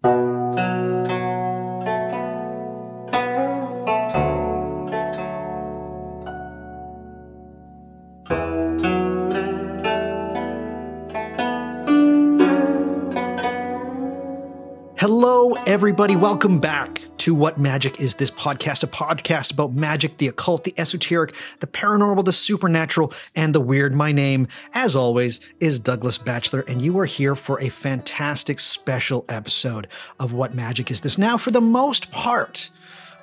Hello, everybody. Welcome back to What Magic Is This Podcast, a podcast about magic, the occult, the esoteric, the paranormal, the supernatural, and the weird. My name, as always, is Douglas Batchelor, and you are here for a fantastic special episode of What Magic Is This. Now, for the most part,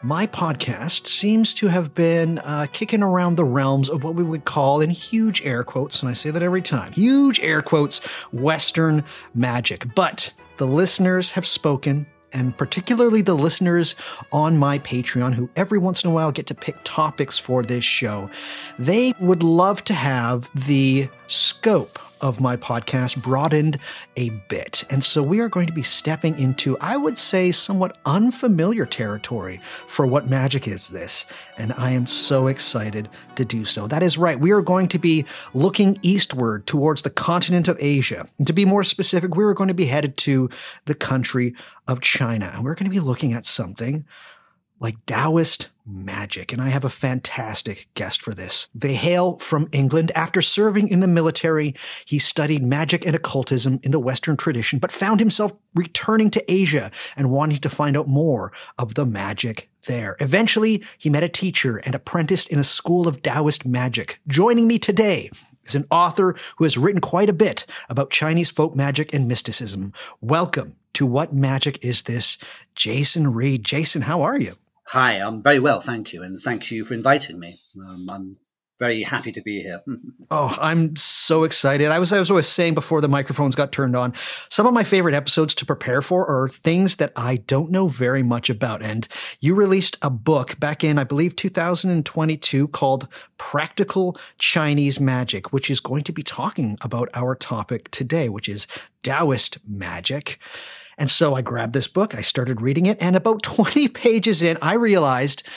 my podcast seems to have been kicking around the realms of what we would call, in huge air quotes, and I say that every time, huge air quotes, Western magic. But the listeners have spoken, and particularly the listeners on my Patreon, who every once in a while get to pick topics for this show. They would love to have the scope of my podcast broadened a bit. And so we are going to be stepping into, I would say, somewhat unfamiliar territory for What Magic Is This. And I am so excited to do so. That is right. We are going to be looking eastward towards the continent of Asia. And to be more specific, we are going to be headed to the country of China. And we're going to be looking at something like Taoist magic. And I have a fantastic guest for this. They hail from England. After serving in the military, he studied magic and occultism in the Western tradition, but found himself returning to Asia and wanting to find out more of the magic there. Eventually, he met a teacher and apprenticed in a school of Taoist magic. Joining me today is an author who has written quite a bit about Chinese folk magic and mysticism. Welcome to What Magic Is This, Jason Reed. Jason, how are you? Hi, I'm very well, thank you. And thank you for inviting me. I'm very happy to be here. Oh, I'm so excited. I was always saying before the microphones got turned on, some of my favorite episodes to prepare for are things that I don't know very much about. And you released a book back in, I believe, 2022 called Practical Chinese Magic, which is going to be talking about our topic today, which is Taoist magic. And so I grabbed this book, I started reading it, and about 20 pages in, I realized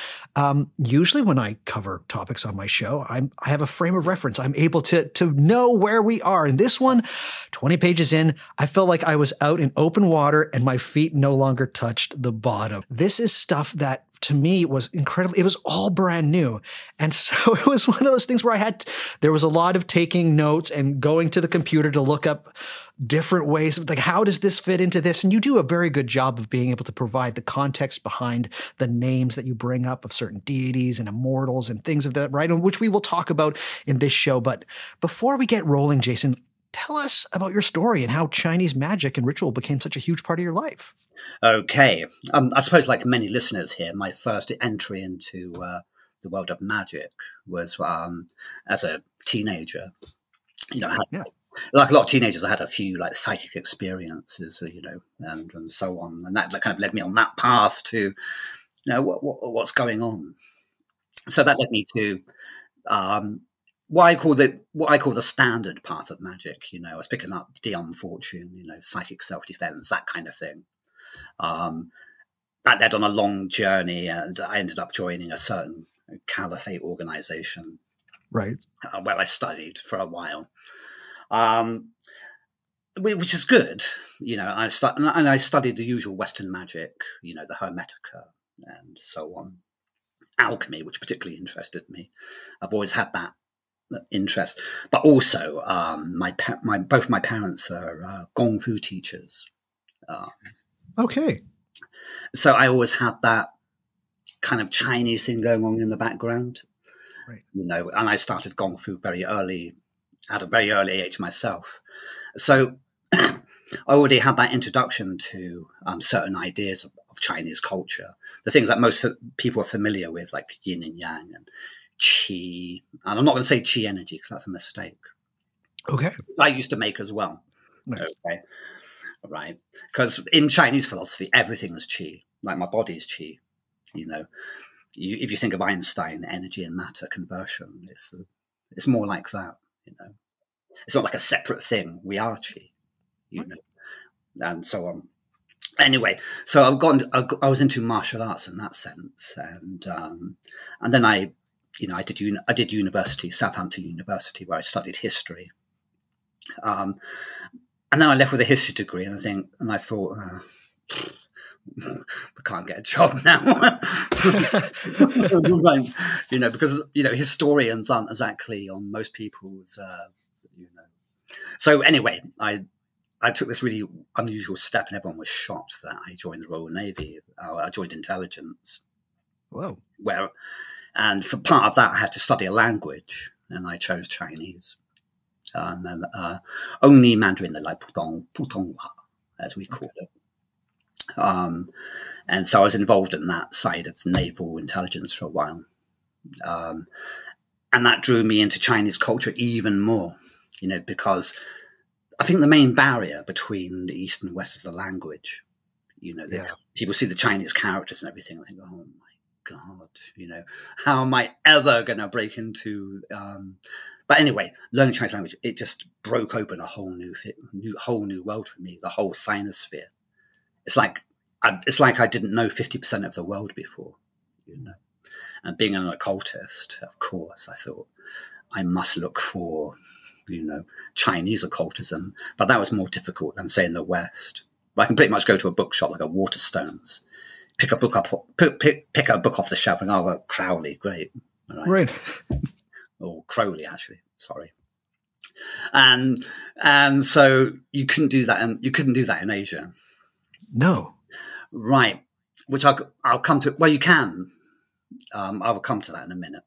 usually when I cover topics on my show, I have a frame of reference. I'm able to know where we are. And this one, 20 pages in, I felt like I was out in open water and my feet no longer touched the bottom. This is stuff that to me was incredible. It was all brand new. And so it was one of those things where there was a lot of taking notes and going to the computer to look up different ways of like, how does this fit into this? And you do a very good job of being able to provide the context behind the names that you bring up of certain deities and immortals and things of that, right? And which we will talk about in this show. But before we get rolling, Jason, tell us about your story and how Chinese magic and ritual became such a huge part of your life. Okay. I suppose like many listeners here, my first entry into the world of magic was as a teenager. You know, like a lot of teenagers, I had a few like psychic experiences, and so on. And that kind of led me on that path to, what's going on. So that led me to what I call the standard part of magic. I was picking up Dion Fortune, psychic self-defense, that kind of thing. That led on a long journey, and I ended up joining a certain caliphate organization, right, where I studied for a while. Which is good, I studied the usual Western magic, the Hermetica and so on, alchemy, which particularly interested me. I've always had that interest, but also both my parents are Gong Fu teachers. Okay, so I always had that kind of Chinese thing going on in the background, right? And I started Gong Fu at a very early age myself. So I already had that introduction to certain ideas of Chinese culture, the things that most people are familiar with, like yin and yang and qi. And I'm not going to say qi energy because that's a mistake. Okay. I used to make as well. Nice. Okay. Right. Because in Chinese philosophy, everything is qi. Like my body is qi. If you think of Einstein, energy and matter conversion, it's more like that. It's not like a separate thing. We are qi, and so on. Anyway, so I was into martial arts in that sense, and then I did university, Southampton University, where I studied history, and then I left with a history degree, and I thought can't get a job now. Like, because historians aren't exactly on most people's. So anyway, I took this really unusual step, and everyone was shocked that I joined the Royal Navy. I joined intelligence. Whoa! And for part of that, I had to study a language, and I chose Chinese. Only Mandarin, like Putonghua, as we call it. And so I was involved in that side of naval intelligence for a while. And that drew me into Chinese culture even more, because I think the main barrier between the East and West is the language. People see the Chinese characters and everything and think, oh my God, how am I ever going to break into... But anyway, learning Chinese language, it just broke open a whole new world for me, the whole sinosphere. It's like I didn't know 50% of the world before, And being an occultist, of course, I thought I must look for, Chinese occultism. But that was more difficult than, say, in the West. I can pretty much go to a bookshop like a Waterstones, pick a book off the shelf and Crowley, great. Right. Or Crowley, actually, sorry. And so you couldn't do that in Asia. No. Right. Which I'll come to. Well, you can. I will come to that in a minute.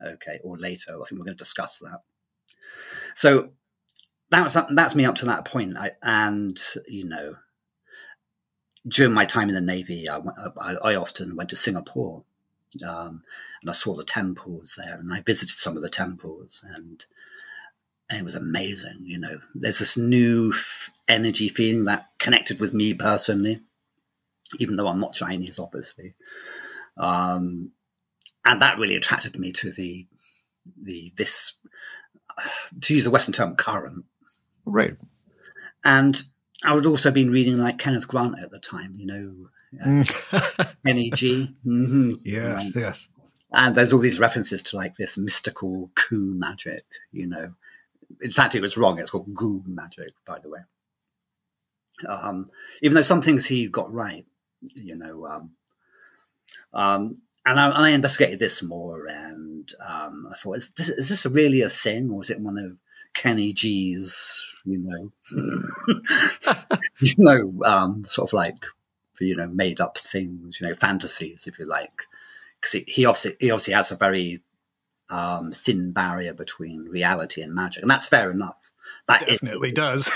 Okay. Or later. I think we're going to discuss that. So that's me up to that point. During my time in the Navy, I often went to Singapore. And I saw the temples there, and I visited some of the temples, and it was amazing. There's this new energy feeling that connected with me personally, even though I'm not Chinese, obviously. And that really attracted me to this, to use the Western term, current. Right. And I would also been reading like Kenneth Grant at the time, NEG. Mm-hmm. Yeah, yes. And there's all these references to like this mystical coup magic, In fact, it was wrong. It's called goo magic, by the way. Even though some things he got right, and I investigated this more, and I thought, is this really a thing, or is it one of Kenny G's, sort of like, made up things, fantasies, if you like, because he obviously has a very thin barrier between reality and magic, and that's fair enough. That definitely does.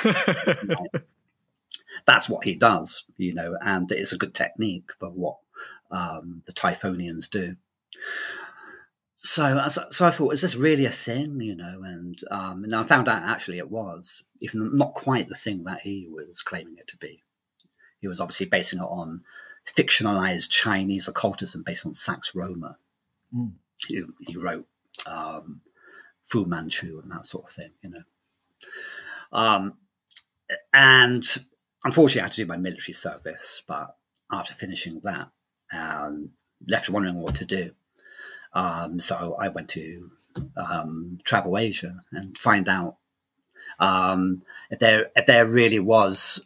That's what he does, and it's a good technique for what the Typhonians do. So I thought, is this really a thing, and I found out actually it was, even not quite the thing that he was claiming it to be. He was obviously basing it on fictionalized Chinese occultism based on Sax Rohmer. Mm. He wrote Fu Manchu and that sort of thing, And unfortunately, I had to do my military service, but after finishing that, left wondering what to do. So I went to travel Asia and find out if there really was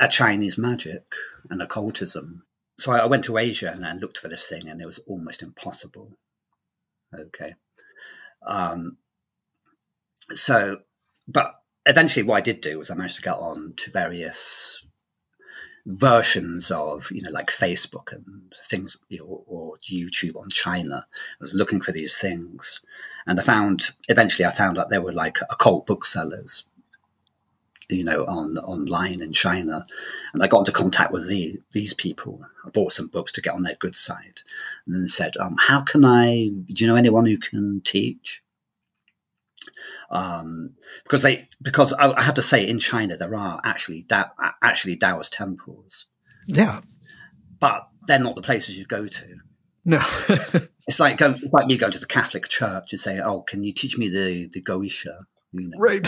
a Chinese magic and occultism. So I went to Asia and looked for this thing, and it was almost impossible. Okay. But eventually what I did do was I managed to get on to various versions of, like Facebook and things, or YouTube on China. I was looking for these things, and eventually I found that there were like occult booksellers, online in China, and I got into contact with these people. I bought some books to get on their good side, and then said, "How can do you know anyone who can teach?" Because I had to say, in China there are actually Taoist temples. Yeah, but they're not the places you go to. No, it's like me going to the Catholic Church and saying, "Oh, can you teach me the Goetia?" Right.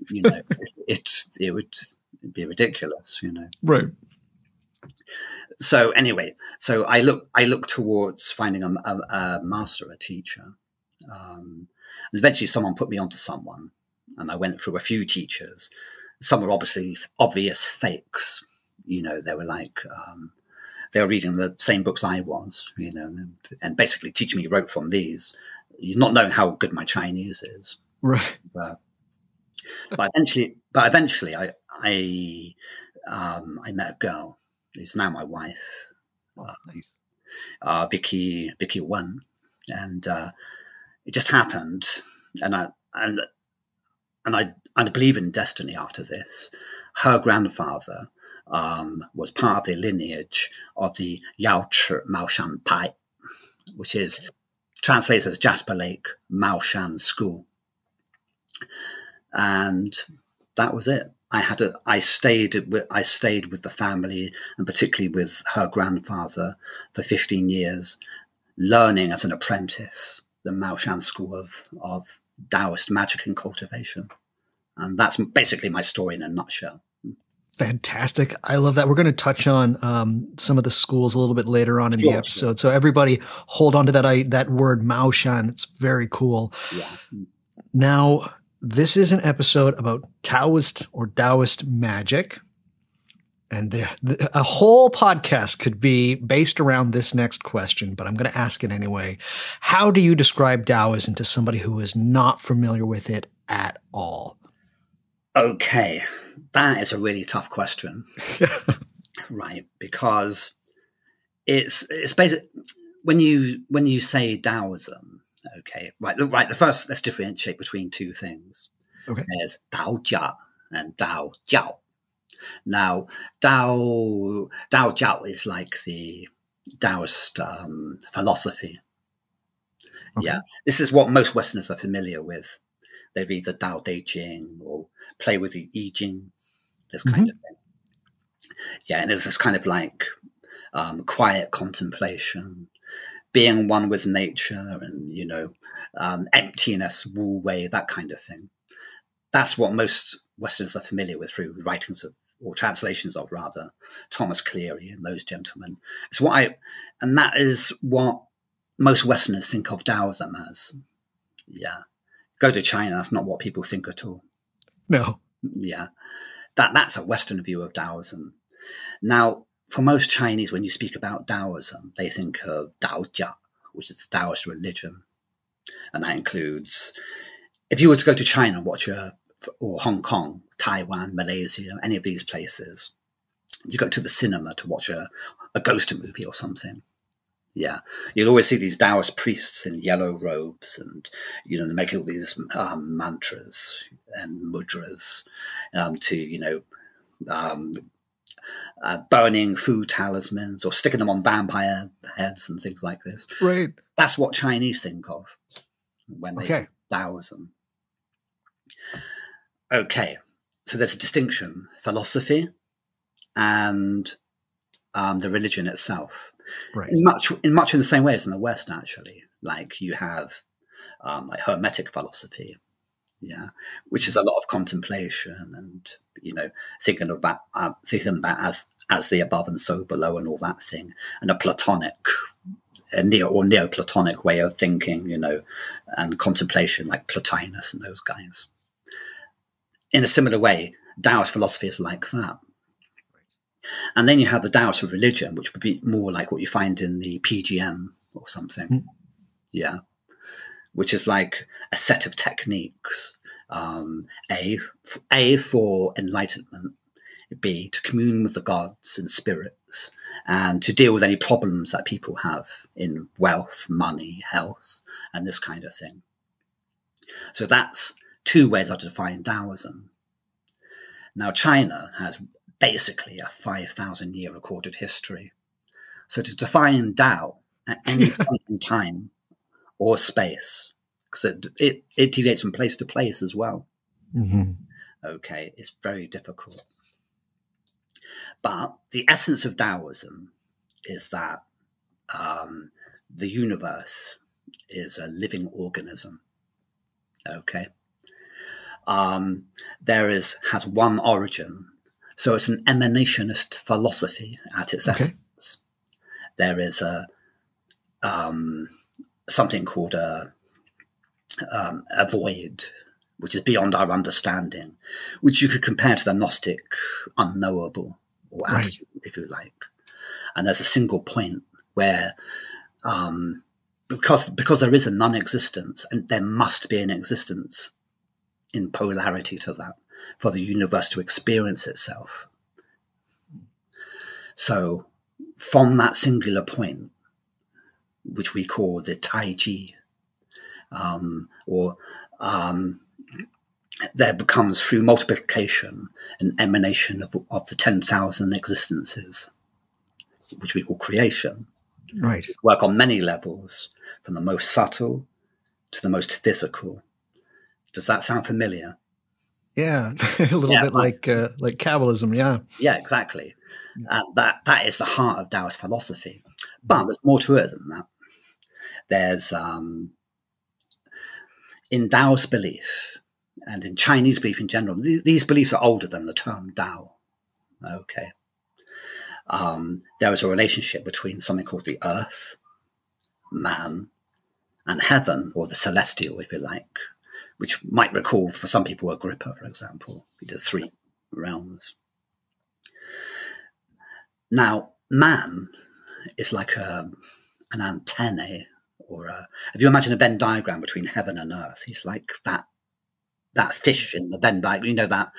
It would be ridiculous, Right. So anyway, I look towards finding a master, a teacher. And eventually someone put me onto someone, and I went through a few teachers. Some were obviously obvious fakes. They were like they were reading the same books I was, and basically teaching me rote from these, not knowing how good my Chinese is. Right. But eventually, I met a girl who's now my wife, Nice. Vicky Wen, and it just happened, and I believe in destiny. After this, her grandfather was part of the lineage of the Yao Chi Maoshan Pai, which is translated as Jasper Lake Maoshan School, and that was it. I stayed with the family, and particularly with her grandfather, for 15 years, learning as an apprentice the Maoshan school of Taoist magic and cultivation. And that's basically my story in a nutshell. Fantastic. I love that. We're going to touch on some of the schools a little bit later on in the episode. So everybody hold on to that word Maoshan. It's very cool. Yeah. Now, this is an episode about Taoist or Taoist magic. And a whole podcast could be based around this next question, but I'm going to ask it anyway. How do you describe Taoism to somebody who is not familiar with it at all? Okay, that is a really tough question. Right, because it's basic when you say Taoism. Okay, right. The first, let's differentiate between two things. Okay, there's Tao Jia and Tao Jiao. Now, Tao Jiao is like the Taoist philosophy. Okay. Yeah, this is what most Westerners are familiar with. They read the Tao Te Ching or play with the I Ching, this kind of thing. Yeah, and there's this kind of like quiet contemplation, being one with nature, and emptiness, wu wei, that kind of thing. That's what most Westerners are familiar with through writings of, or translations of rather, Thomas Cleary and those gentlemen. And that is what most Westerners think of Taoism as. Yeah. Go to China, that's not what people think at all. No. Yeah. That's a Western view of Taoism. Now, for most Chinese, when you speak about Taoism, they think of Taojia, which is the Taoist religion. And that includes, if you were to go to China and watch or Hong Kong, Taiwan, Malaysia, any of these places, you go to the cinema to watch a ghost movie or something. Yeah, you'll always see these Taoist priests in yellow robes, and making all these mantras and mudras burning food talismans or sticking them on vampire heads and things like this. Right. That's what Chinese think of when they think Taoism. Okay, so there's a distinction: philosophy and the religion itself. Right. In much in the same way as in the West, actually. Like you have like Hermetic philosophy, yeah, which is a lot of contemplation and thinking about as the above and so below and all that thing, and a Platonic, Neoplatonic way of thinking, and contemplation like Plotinus and those guys. In a similar way, Taoist philosophy is like that. And then you have the Taoist of religion, which would be more like what you find in the PGM or something. Yeah. Which is like a set of techniques. A for enlightenment, B to commune with the gods and spirits, and to deal with any problems that people have in wealth, money, health, and this kind of thing. So that's two ways I define Taoism. Now, China has basically a 5,000-year recorded history. So to define Tao at any point in time or space, because it deviates from place to place as well. Mm-hmm. Okay, it's very difficult. But the essence of Taoism is that the universe is a living organism. Okay. Has one origin. So it's an emanationist philosophy at its essence. There is something called a void, which is beyond our understanding, which you could compare to the Gnostic unknowable or absolute, if you like. and there's a single point where, because there is a non-existence, and there must be an existence in polarity to that for the universe to experience itself. So from that singular point, which we call the Tai Chi, there becomes, through multiplication, an emanation of the 10,000 existences, which we call creation. Right. We work on many levels, from the most subtle to the most physical. Does that sound familiar? Yeah, a little bit like Kabbalism. Yeah. Yeah, exactly. That is the heart of Taoist philosophy. But there's more to it than that. There's in Taoist belief and in Chinese belief in general, these beliefs are older than the term Tao. Okay. There is a relationship between something called the earth, man, and heaven, or the celestial, if you like, which might recall for some people Agrippa, for example, the three realms. Now, man is like an antennae, or if you imagine a Venn diagram between heaven and earth, he's like that fish in the Venn diagram. You know, that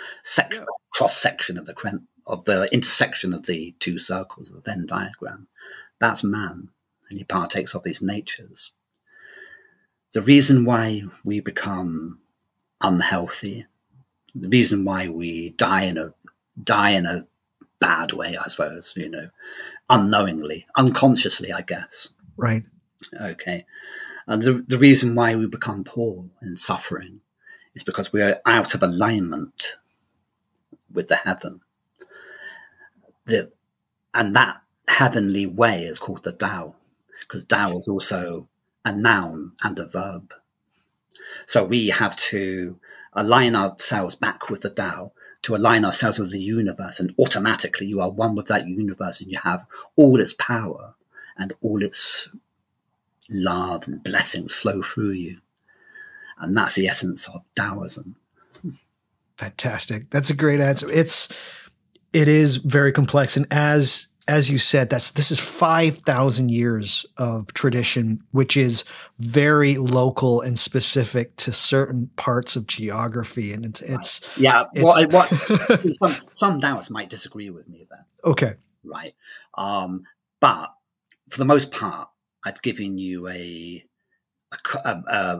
cross section of the intersection of the two circles of the Venn diagram. That's man, and he partakes of these natures. The reason why we become unhealthy, the reason why we die in a bad way, I suppose, unknowingly, unconsciously, I guess. Right. Okay. And the reason why we become poor and suffering is because we are out of alignment with the heaven. And that heavenly way is called the Tao, because Tao is also a noun and a verb. So we have to align ourselves back with the Tao, to align ourselves with the universe, and automatically you are one with that universe, and you have all its power and all its love and blessings flow through you. And that's the essence of Taoism. Fantastic. That's a great answer. It is very complex. And as you said, this is 5,000 years of tradition, which is very local and specific to certain parts of geography. And it's some Taoists might disagree with me there. Okay. Right. But for the most part, I've given you an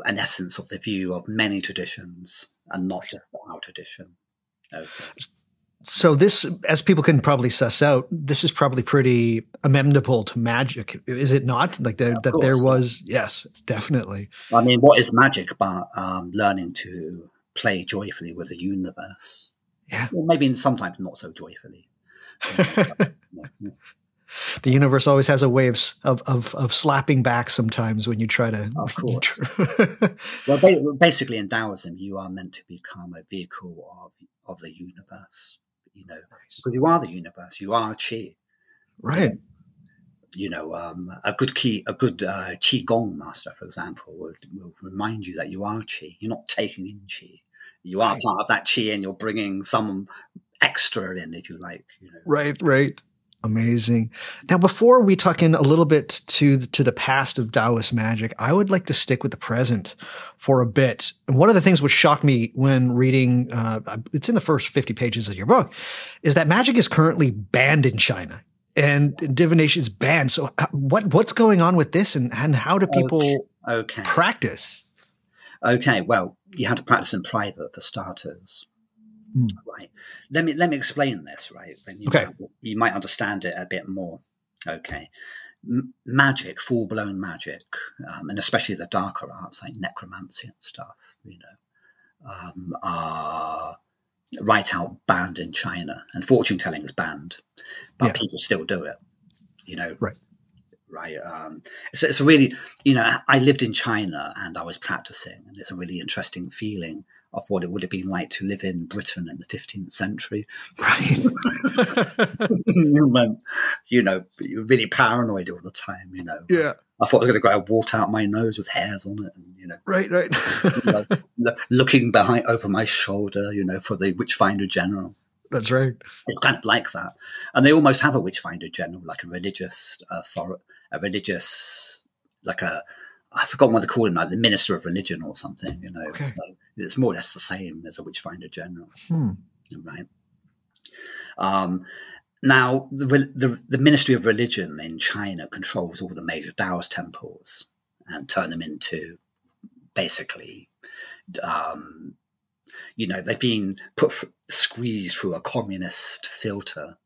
essence of the view of many traditions, and not just our tradition. Okay. So this, as people can probably suss out, this is probably pretty amenable to magic, is it not? Like there was, yes, definitely. I mean, what is magic but learning to play joyfully with the universe? Yeah. Well, maybe sometimes not so joyfully. The universe always has a way of slapping back sometimes when you try to. Of course. Well, basically in Taoism, you are meant to become a vehicle of the universe. Nice. Because you are the universe. You are Qi. Right. A good Qi Gong master, for example, will remind you that you are Qi. You're not taking in Qi. You are part of that Qi, and you're bringing some extra in, if you like. Right. Amazing. Now, before we tuck in a little bit to the past of Taoist magic, I would like to stick with the present for a bit. And one of the things which shocked me when reading, it's in the first 50 pages of your book, is that magic is currently banned in China and divination is banned. So what's going on with this, and how do people practice? Okay. Well, you have to practice in private for starters. Right. Let me explain this, right? Then you might understand it a bit more. Okay. Magic, full-blown magic, and especially the darker arts like necromancy and stuff, are right out banned in China, and fortune telling is banned, but people still do it. Right. It's a really, I lived in China and I was practicing, and it's a really interesting feeling of what it would have been like to live in Britain in the 15th century. Right. You're really paranoid all the time, Yeah. I thought I was going to grow water out my nose with hairs on it. And, Right. looking behind over my shoulder, for the Witchfinder General. That's right. It's kind of like that. And they almost have a witchfinder general, like a religious like I forgot what they call him, like the minister of religion or something, you know. Okay. So it's more or less the same as a witchfinder general. Right. Now, the Ministry of Religion in China controls all the major Taoist temples and turn them into basically, they've been squeezed through a communist filter.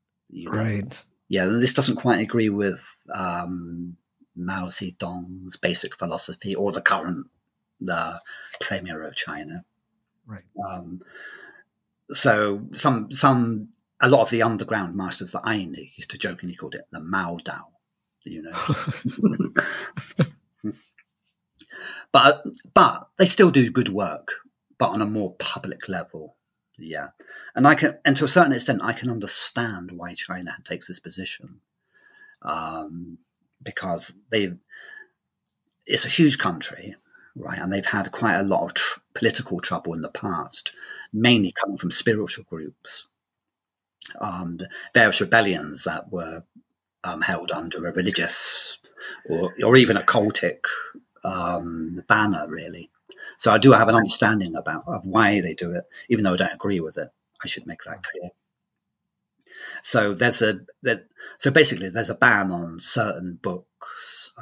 Right. Yeah, this doesn't quite agree with Mao Zedong's basic philosophy or the current premier of China. Right. So a lot of the underground masters that I knew used to jokingly call it the Mao Dao, but they still do good work, but on a more public level. Yeah. And to a certain extent, I can understand why China takes this position. Because it's a huge country, right? And they've had quite a lot of political trouble in the past, mainly coming from spiritual groups. Various rebellions that were held under a religious or even a cultic banner, really. So I do have an understanding of why they do it, even though I don't agree with it. I should make that clear. So basically there's a ban on certain books.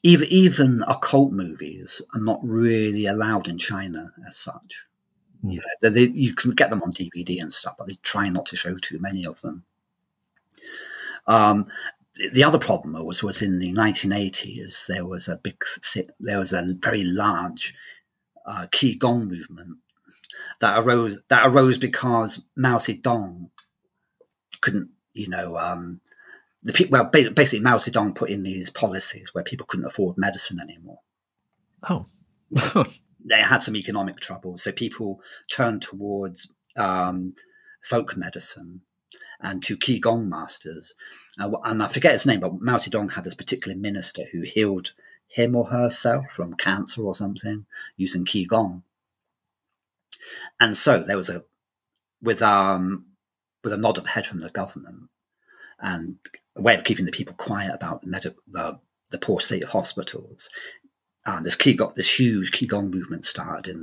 Even occult movies are not really allowed in China as such. You can get them on DVD and stuff, but they try not to show too many of them. The other problem was in the 1980s. There was a very large Qigong movement that arose because Mao Zedong couldn't, basically Mao Zedong put in these policies where people couldn't afford medicine anymore. Oh. They had some economic trouble, so people turned towards folk medicine and to Qigong masters. And I forget his name, but Mao Zedong had this particular minister who healed him or herself from cancer or something using Qigong. And so there was with a nod of the head from the government and a way of keeping the people quiet about the poor state of hospitals. This huge Qigong movement started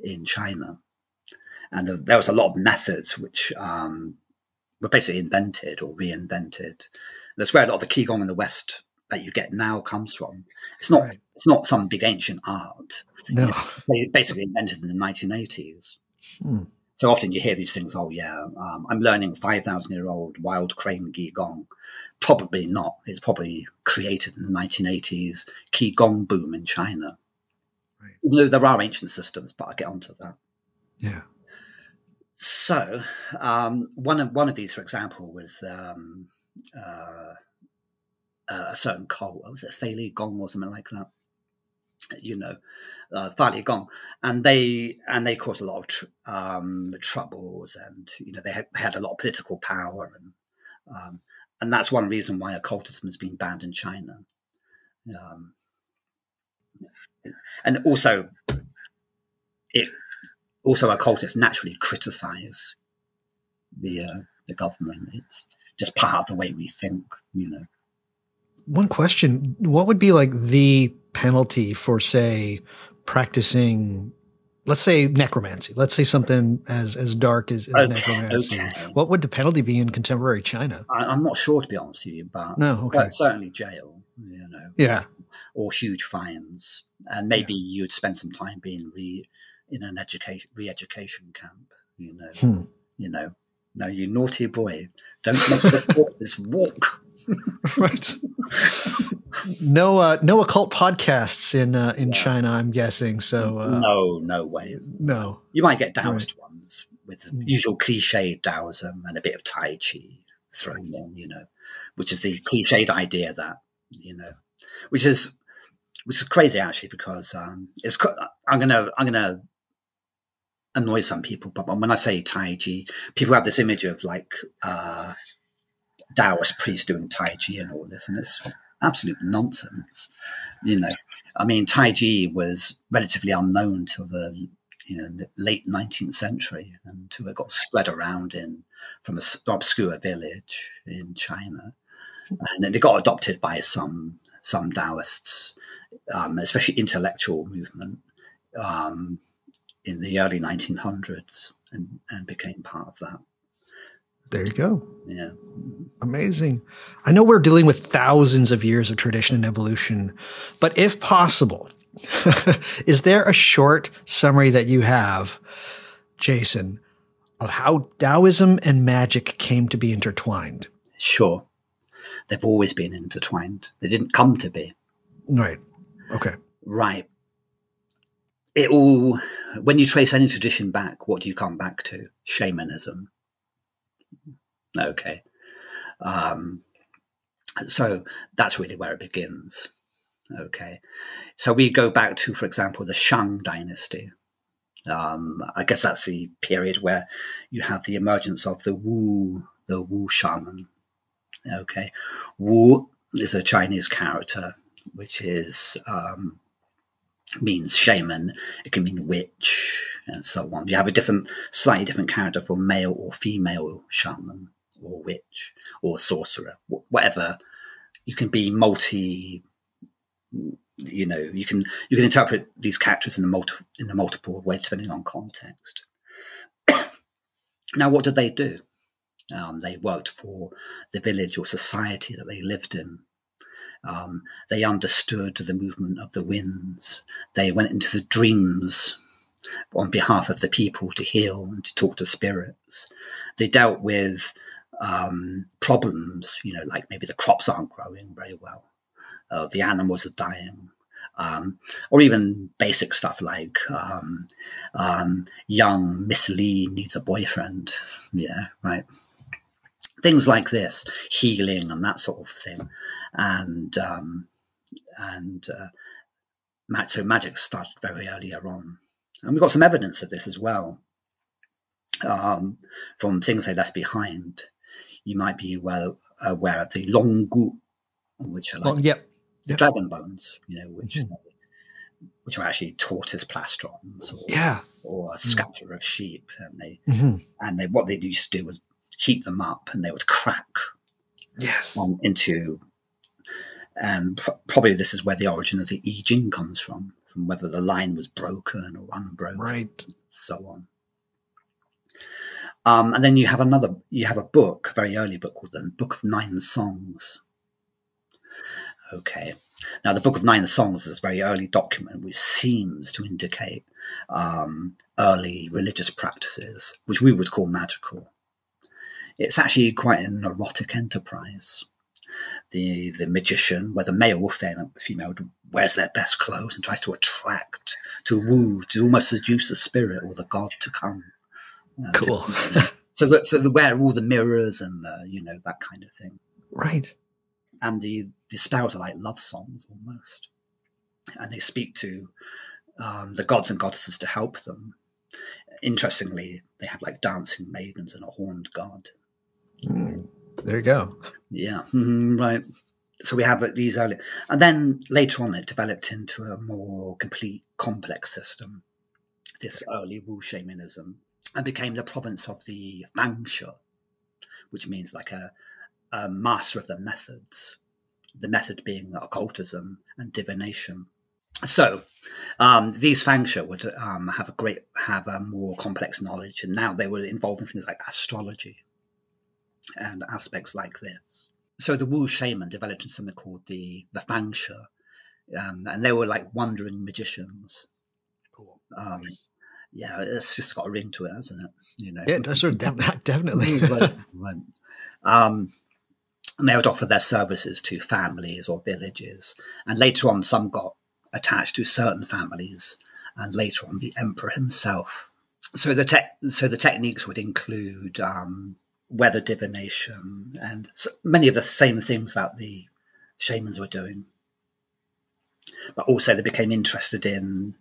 in China, and there was a lot of methods which were basically invented or reinvented. That's where a lot of the Qigong in the West that you get now comes from. It's not Right. It's not some big ancient art. No, They basically invented in the 1980s. So often you hear these things. Oh yeah, I'm learning 5,000-year-old wild crane Qigong. Probably not. It's probably created in the 1980s Qigong boom in China. Right. Even though there are ancient systems, but I'll get onto that. Yeah. So one of these, for example, was a certain cult. Was it Fei Li Gong or something like that? Fa Li Gong, and they caused a lot of troubles, and they had a lot of political power, and that's one reason why occultism has been banned in China. And also occultists naturally criticize the government. It's just part of the way we think, One question: what would be like the penalty for, say, practicing, let's say, necromancy? Let's say something as dark as necromancy. Okay. What would the penalty be in contemporary China? I'm not sure, to be honest with you, but No, okay. certainly jail, Yeah. or huge fines, and maybe you'd spend some time being in an re-education camp. No, you naughty boy, don't make the corpses walk. Right. No occult podcasts in China, I'm guessing. So no way. No. You might get Taoist ones with the usual cliched Taoism and a bit of Tai Chi thrown in, which is the cliched idea that, which is crazy actually, because I'm gonna annoy some people, but when I say Tai Chi, people have this image of like Taoist priests doing Tai Chi and all this, and it's absolute nonsense. I mean, Tai Chi was relatively unknown till the in the late 19th century, and it got spread around from an obscure village in China, and then it got adopted by some Taoists, especially intellectual movement, in the early 1900s, and became part of that. There you go. Yeah. Amazing. I know we're dealing with thousands of years of tradition and evolution, but if possible, is there a short summary that you have, Jason, of how Taoism and magic came to be intertwined? Sure. They've always been intertwined. They didn't come to be. Right. Okay. Right. When you trace any tradition back, what do you come back to? Shamanism. Okay. So that's really where it begins. Okay. So we go back to, for example, the Shang dynasty. I guess that's the period where you have the emergence of the Wu shaman. Okay. Wu is a Chinese character, which means shaman. It can mean witch and so on. You have a slightly different character for male or female shaman or witch or sorcerer, whatever. You can be you can interpret these characters in the multiple ways depending on context. Now, what did they do? They worked for the village or society that they lived in. They understood the movement of the winds. They went into the dreams on behalf of the people to heal and to talk to spirits. They dealt with problems, like maybe the crops aren't growing very well. The animals are dying. Or even basic stuff like young Miss Lee needs a boyfriend. Yeah, right. Things like this, healing and that sort of thing. So magic started very earlier on. And we've got some evidence of this as well from things they left behind. You might be well aware of the Longgu, which are like dragon bones, which are actually tortoise plastrons or a scatter of sheep. And what they used to do was heat them up, and they would crack into. And probably this is where the origin of the I Ching comes from whether the line was broken or unbroken, right, and so on. And then you have a book, a very early book called the Book of Nine Songs. Okay. Now, the Book of Nine Songs is a very early document which seems to indicate early religious practices, which we would call magical. It's actually quite an erotic enterprise. The magician, whether male or female, wears their best clothes and tries to attract, to woo, to almost seduce the spirit or the god to come. Cool. So they wear all the mirrors and that kind of thing. Right. And the spells are like love songs almost. And they speak to the gods and goddesses to help them. Interestingly, they have like dancing maidens and a horned god. There you go. Yeah, right. So we have these early, and then later on it developed into a more complete, complex system, this early Wu shamanism, and became the province of the Fangshe, which means like a master of the methods, the method being occultism and divination. So these Fangshe would have a more complex knowledge, and now they were involved in things like astrology and aspects like this. So the Wu shaman developed into something called the Fangshe, and they were like wandering magicians. Cool. Yeah, it's just got a ring to it, hasn't it? Yeah, it does, definitely. Right. And they would offer their services to families or villages, and later on, some got attached to certain families, and later on, the emperor himself. So the techniques would include weather divination and many of the same things that the shamans were doing. But also they became interested in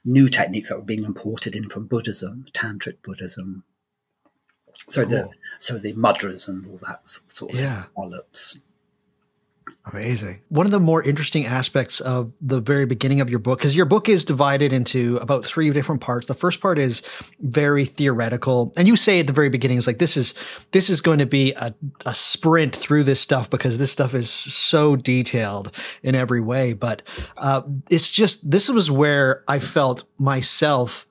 new techniques that were being imported in from Buddhism, Tantric Buddhism. So the mudras and all that sort of develops. Amazing. One of the more interesting aspects of the very beginning of your book, because your book is divided into about 3 different parts. The first part is very theoretical. And you say at the very beginning, is like, this is going to be a sprint through this stuff because this stuff is so detailed in every way. But, it's just, this was where I felt myself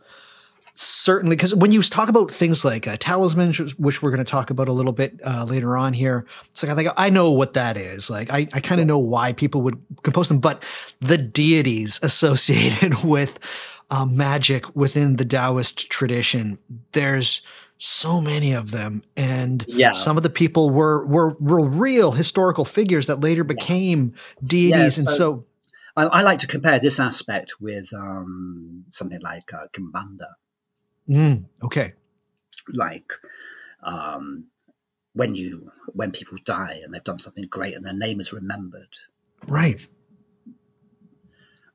certainly, because when you talk about things like talisman, which we're going to talk about a little bit later on here, it's like I think I know what that is. Like I kind of know why people would compose them, but the deities associated with magic within the Taoist tradition, there's so many of them, and some of the people were real historical figures that later became deities, and so I like to compare this aspect with something like Kimbanda. Okay. Like when people die and they've done something great and their name is remembered, right?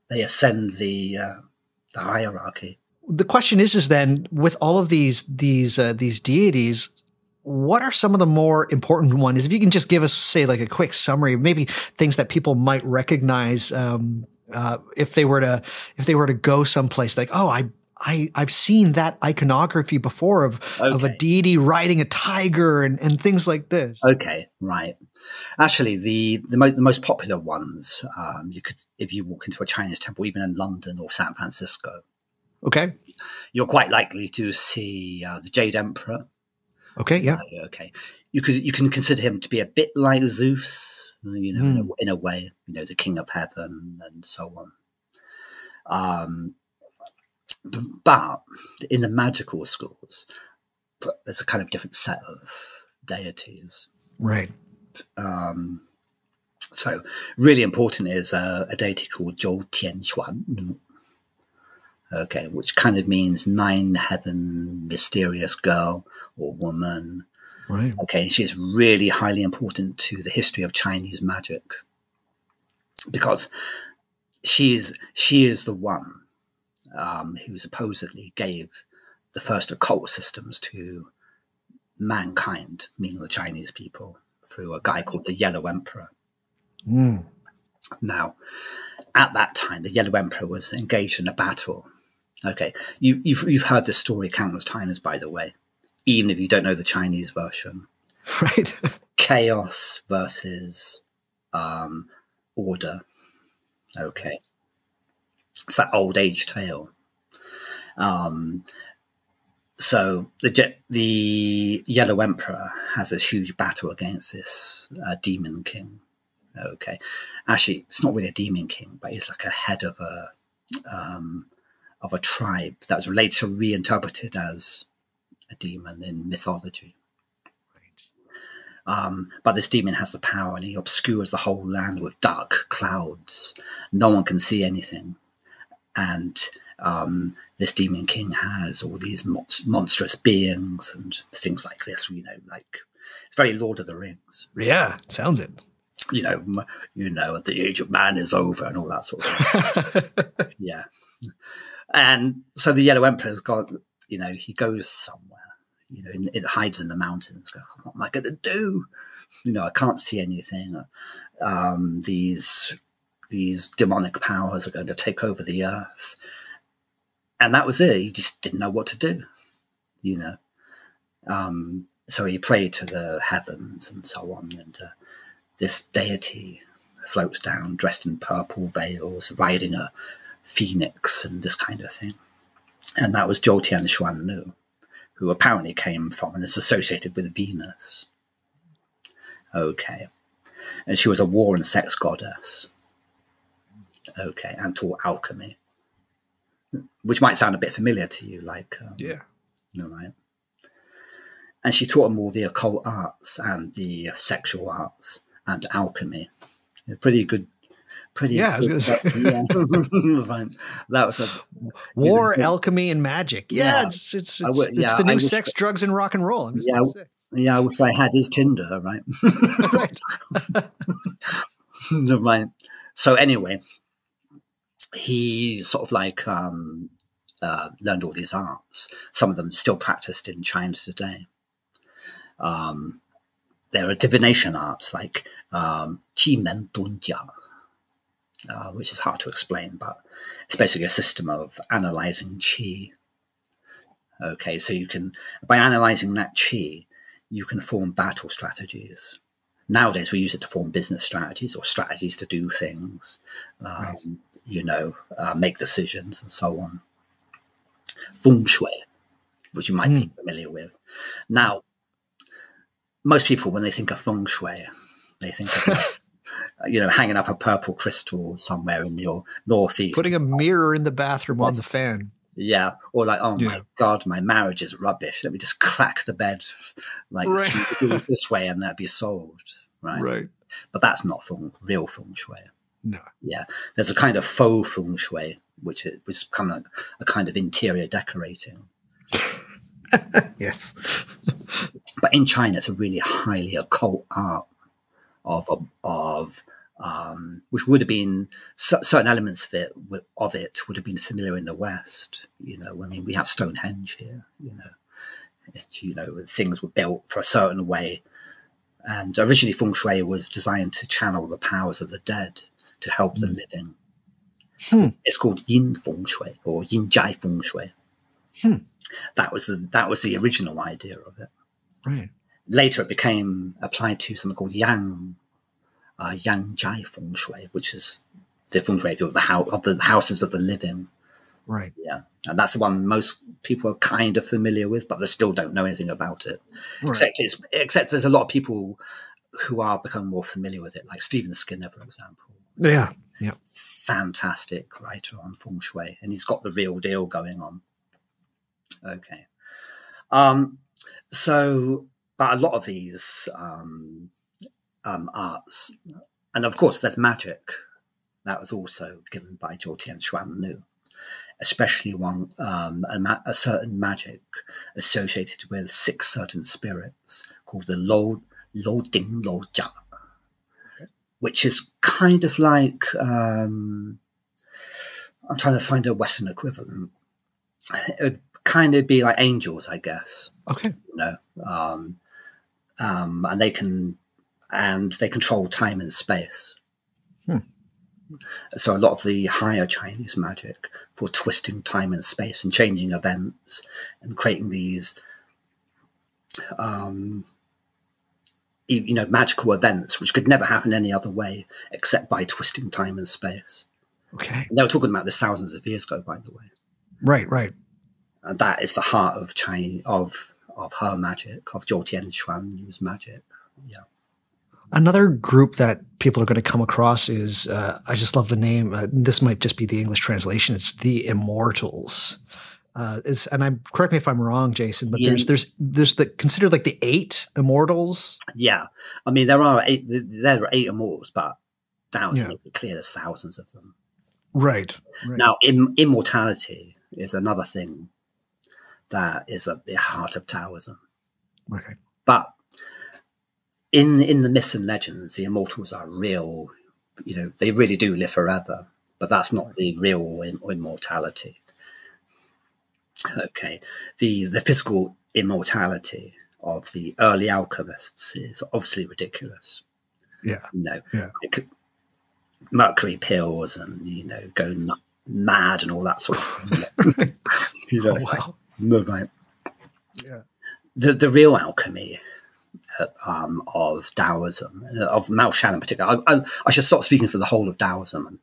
They ascend the hierarchy. The question is then, with all of these deities, what are some of the more important ones? If you can just give us, say, like a quick summary, maybe things that people might recognize if they were to go someplace, like, oh, I've seen that iconography before of a deity riding a tiger and things like this. Okay, right. Actually, the most popular ones, you could, if you walk into a Chinese temple, even in London or San Francisco, okay, you're quite likely to see the Jade Emperor. Okay, yeah. Okay, you can consider him to be a bit like Zeus, you know, in a way, you know, the king of heaven and so on. But in the magical schools, there's a kind of different set of deities. Right. So really important is a deity called Zhou Tianshuan. Okay, which kind of means 9 heaven, mysterious girl or woman. Right. Okay, and she's really highly important to the history of Chinese magic because she is the one who supposedly gave the first occult systems to mankind, meaning the Chinese people, through a guy called the Yellow Emperor. Now, at that time, the Yellow Emperor was engaged in a battle. Okay, you've heard this story countless times, by the way, even if you don't know the Chinese version. Right. Chaos versus order. Okay. It's that old age tale. So the Yellow Emperor has this huge battle against this demon king. Okay, actually, it's not really a demon king, but he's like a head of a tribe that's later reinterpreted as a demon in mythology. But this demon has the power, and he obscures the whole land with dark clouds. No one can see anything. And this demon king has all these monstrous beings and things like this, you know, like it's very Lord of the Rings. Yeah, sounds it. You know, the age of man is over and all that sort of stuff. Yeah. And so the Yellow Emperor's got, you know, he goes somewhere, you know, it hides in the mountains. Go, what am I going to do? You know, I can't see anything. These demonic powers are going to take over the earth. And that was it. He just didn't know what to do, you know. So he prayed to the heavens and so on. And this deity floats down dressed in purple veils, riding a phoenix and this kind of thing. And that was Zhou Tianshuan, who apparently came from and is associated with Venus. Okay. And she was a war and sex goddess. Okay, and taught alchemy, which might sound a bit familiar to you, like yeah, all right. And she taught them all the occult arts and the sexual arts and alchemy. Pretty good. Yeah, I was going to say. Yeah. That was a war, alchemy, and magic. Yeah, it's the new sex, drugs, and rock and roll. I'm just going to say. Yeah, I wish I had his Tinder, right? Right. Right. So anyway, he sort of like learned all these arts. Some of them still practiced in China today. there are divination arts like qi men dun jia, which is hard to explain, but it's basically a system of analyzing qi. Okay, so you can, by analyzing that qi, you can form battle strategies. Nowadays, we use it to form business strategies or strategies to do things, Right. make decisions and so on. Feng Shui, which you might be familiar with. Now, most people, when they think of Feng Shui, they think of hanging up a purple crystal somewhere in your northeast. Putting a mirror in the bathroom on the fan. Yeah. Or like, oh my God, my marriage is rubbish. Let me just crack the bed this way and that'd be solved. Right. Right. But that's not real Feng Shui. No. Yeah. There's a kind of faux Feng Shui, which is kind of a kind of interior decorating. Yes. But in China, it's a really highly occult art of which would have been certain elements of it would have been familiar in the West. I mean, we have Stonehenge here. Things were built for a certain way, and originally Feng Shui was designed to channel the powers of the dead to help the living. It's called Yin Feng Shui or Yin Jai Feng Shui. That was the original idea of it. Right. Later, it became applied to something called Yang Jai Feng Shui, which is the Feng Shui of the houses of the living. Right. Yeah, and that's the one most people are kind of familiar with, but they still don't know anything about it. Right. Except there's a lot of people who are becoming more familiar with it, like Stephen Skinner, for example. Yeah. Yeah. Fantastic writer on Feng Shui, and he's got the real deal going on. Okay. But a lot of these arts, and of course there's magic that was also given by Zhou Tianshuan Nu, especially a certain magic associated with 6 certain spirits called the Lo Ding Lo Jia, which is kind of like I'm trying to find a Western equivalent. It would kind of be like angels, I guess. Okay. And they control time and space. So a lot of the higher Chinese magic for twisting time and space and changing events and creating these, magical events which could never happen any other way except by twisting time and space. Okay. And they were talking about this thousands of years ago, by the way. Right. Right. And that is the heart of Chinese of her magic, of Zhou Tianshuan Nu's magic. Yeah. Another group that people are going to come across is, I just love the name. This might just be the English translation. It's the Immortals. Correct me if I'm wrong, Jason, but there's considered like the 8 Immortals. Yeah. I mean, there are 8 Immortals, but Taoism makes it clear there's thousands of them. Right. Now, immortality is another thing that is at the heart of Taoism. Okay. But in the myths and legends, the immortals are real. They really do live forever, but that's not the real immortality. Okay. The physical immortality of the early alchemists is obviously ridiculous. Yeah. Like mercury pills and, go mad and all that sort of thing. Yeah. The real alchemy of Taoism, of Mao Shan in particular. I should stop speaking for the whole of Taoism and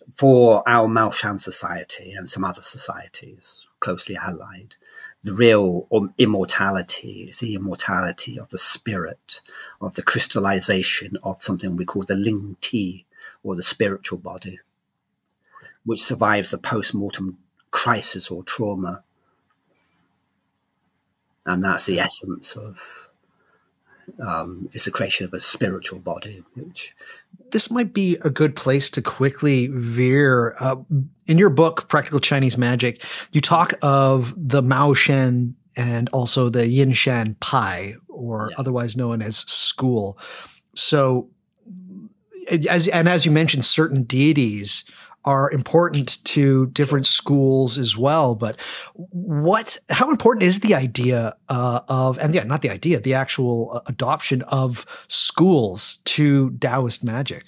for our Mao Shan society and some other societies closely allied. The real immortality is the immortality of the spirit, of the crystallization of something we call the Ling Ti, or the spiritual body, which survives the post-mortem crisis or trauma. And that's the essence of it's the creation of a spiritual body. This might be a good place to quickly veer. In your book, Practical Chinese Magic, you talk of the Mao Shan and also the Yin Shan Pai, or otherwise known as school. So, as you mentioned, certain deities are important to different schools as well. But how important is the idea the actual adoption of schools to Taoist magic?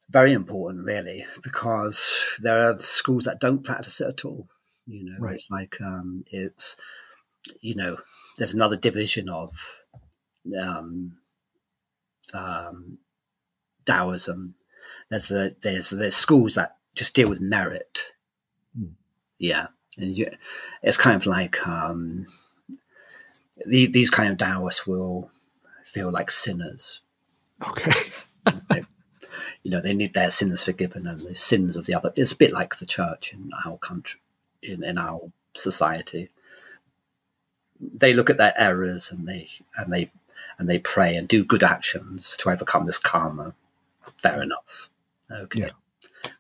Very important, really, because there are schools that don't practice it at all. Right. It's like, there's another division of Taoism. There's schools that just deal with merit. Yeah. And it's kind of like these kind of Taoists will feel like sinners. Okay. They need their sins forgiven and the sins of the other. It's a bit like the church in our country, in our society. They look at their errors and they pray and do good actions to overcome this karma. Fair enough. Okay. Yeah.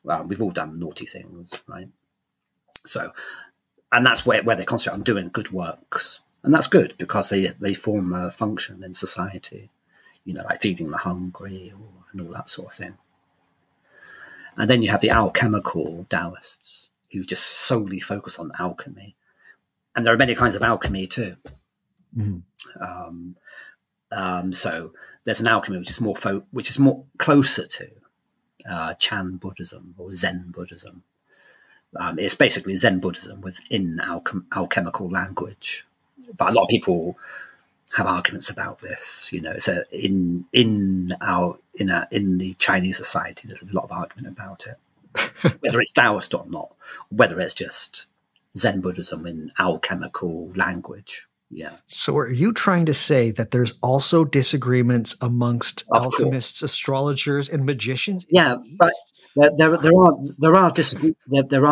Well, we've all done naughty things, right? So, and that's where they concentrate on doing good works. And that's good because they form a function in society, like feeding the hungry and all that sort of thing. And then you have the alchemical Taoists who just solely focus on alchemy. And there are many kinds of alchemy too. Mm-hmm. So there's an alchemy which is more closer to Chan Buddhism or Zen Buddhism. It's basically Zen Buddhism within alchemical language. But a lot of people have arguments about this. It's in the Chinese society, there's a lot of argument about it, whether it's Taoist or not, whether it's just Zen Buddhism in alchemical language. Yeah. So are you trying to say that there's also disagreements amongst alchemists, astrologers, and magicians? Yeah, but there are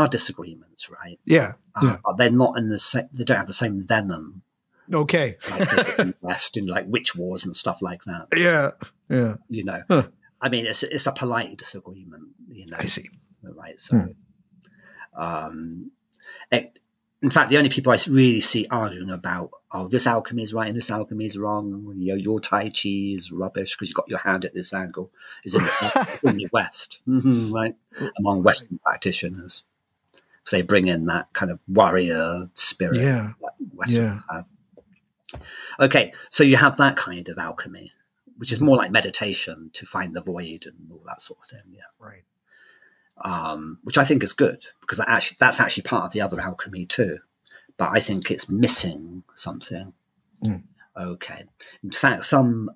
disagreements, right? Yeah. But they're not in the same. They don't have the same venom. Okay. Like in the West, in like witch wars and stuff like that. Yeah. Huh. I mean, it's a polite disagreement. I see. Right. So, in fact, the only people I really see arguing about, this alchemy is right and this alchemy is wrong, your Tai Chi is rubbish because you've got your hand at this angle, is in the West, right? Among Western practitioners. So they bring in that kind of warrior spirit that Westerners have. Okay, so you have that kind of alchemy, which is more like meditation to find the void and all that sort of thing. Yeah, right. Which I think is good because that's actually part of the other alchemy too. But I think it's missing something. Okay. In fact, some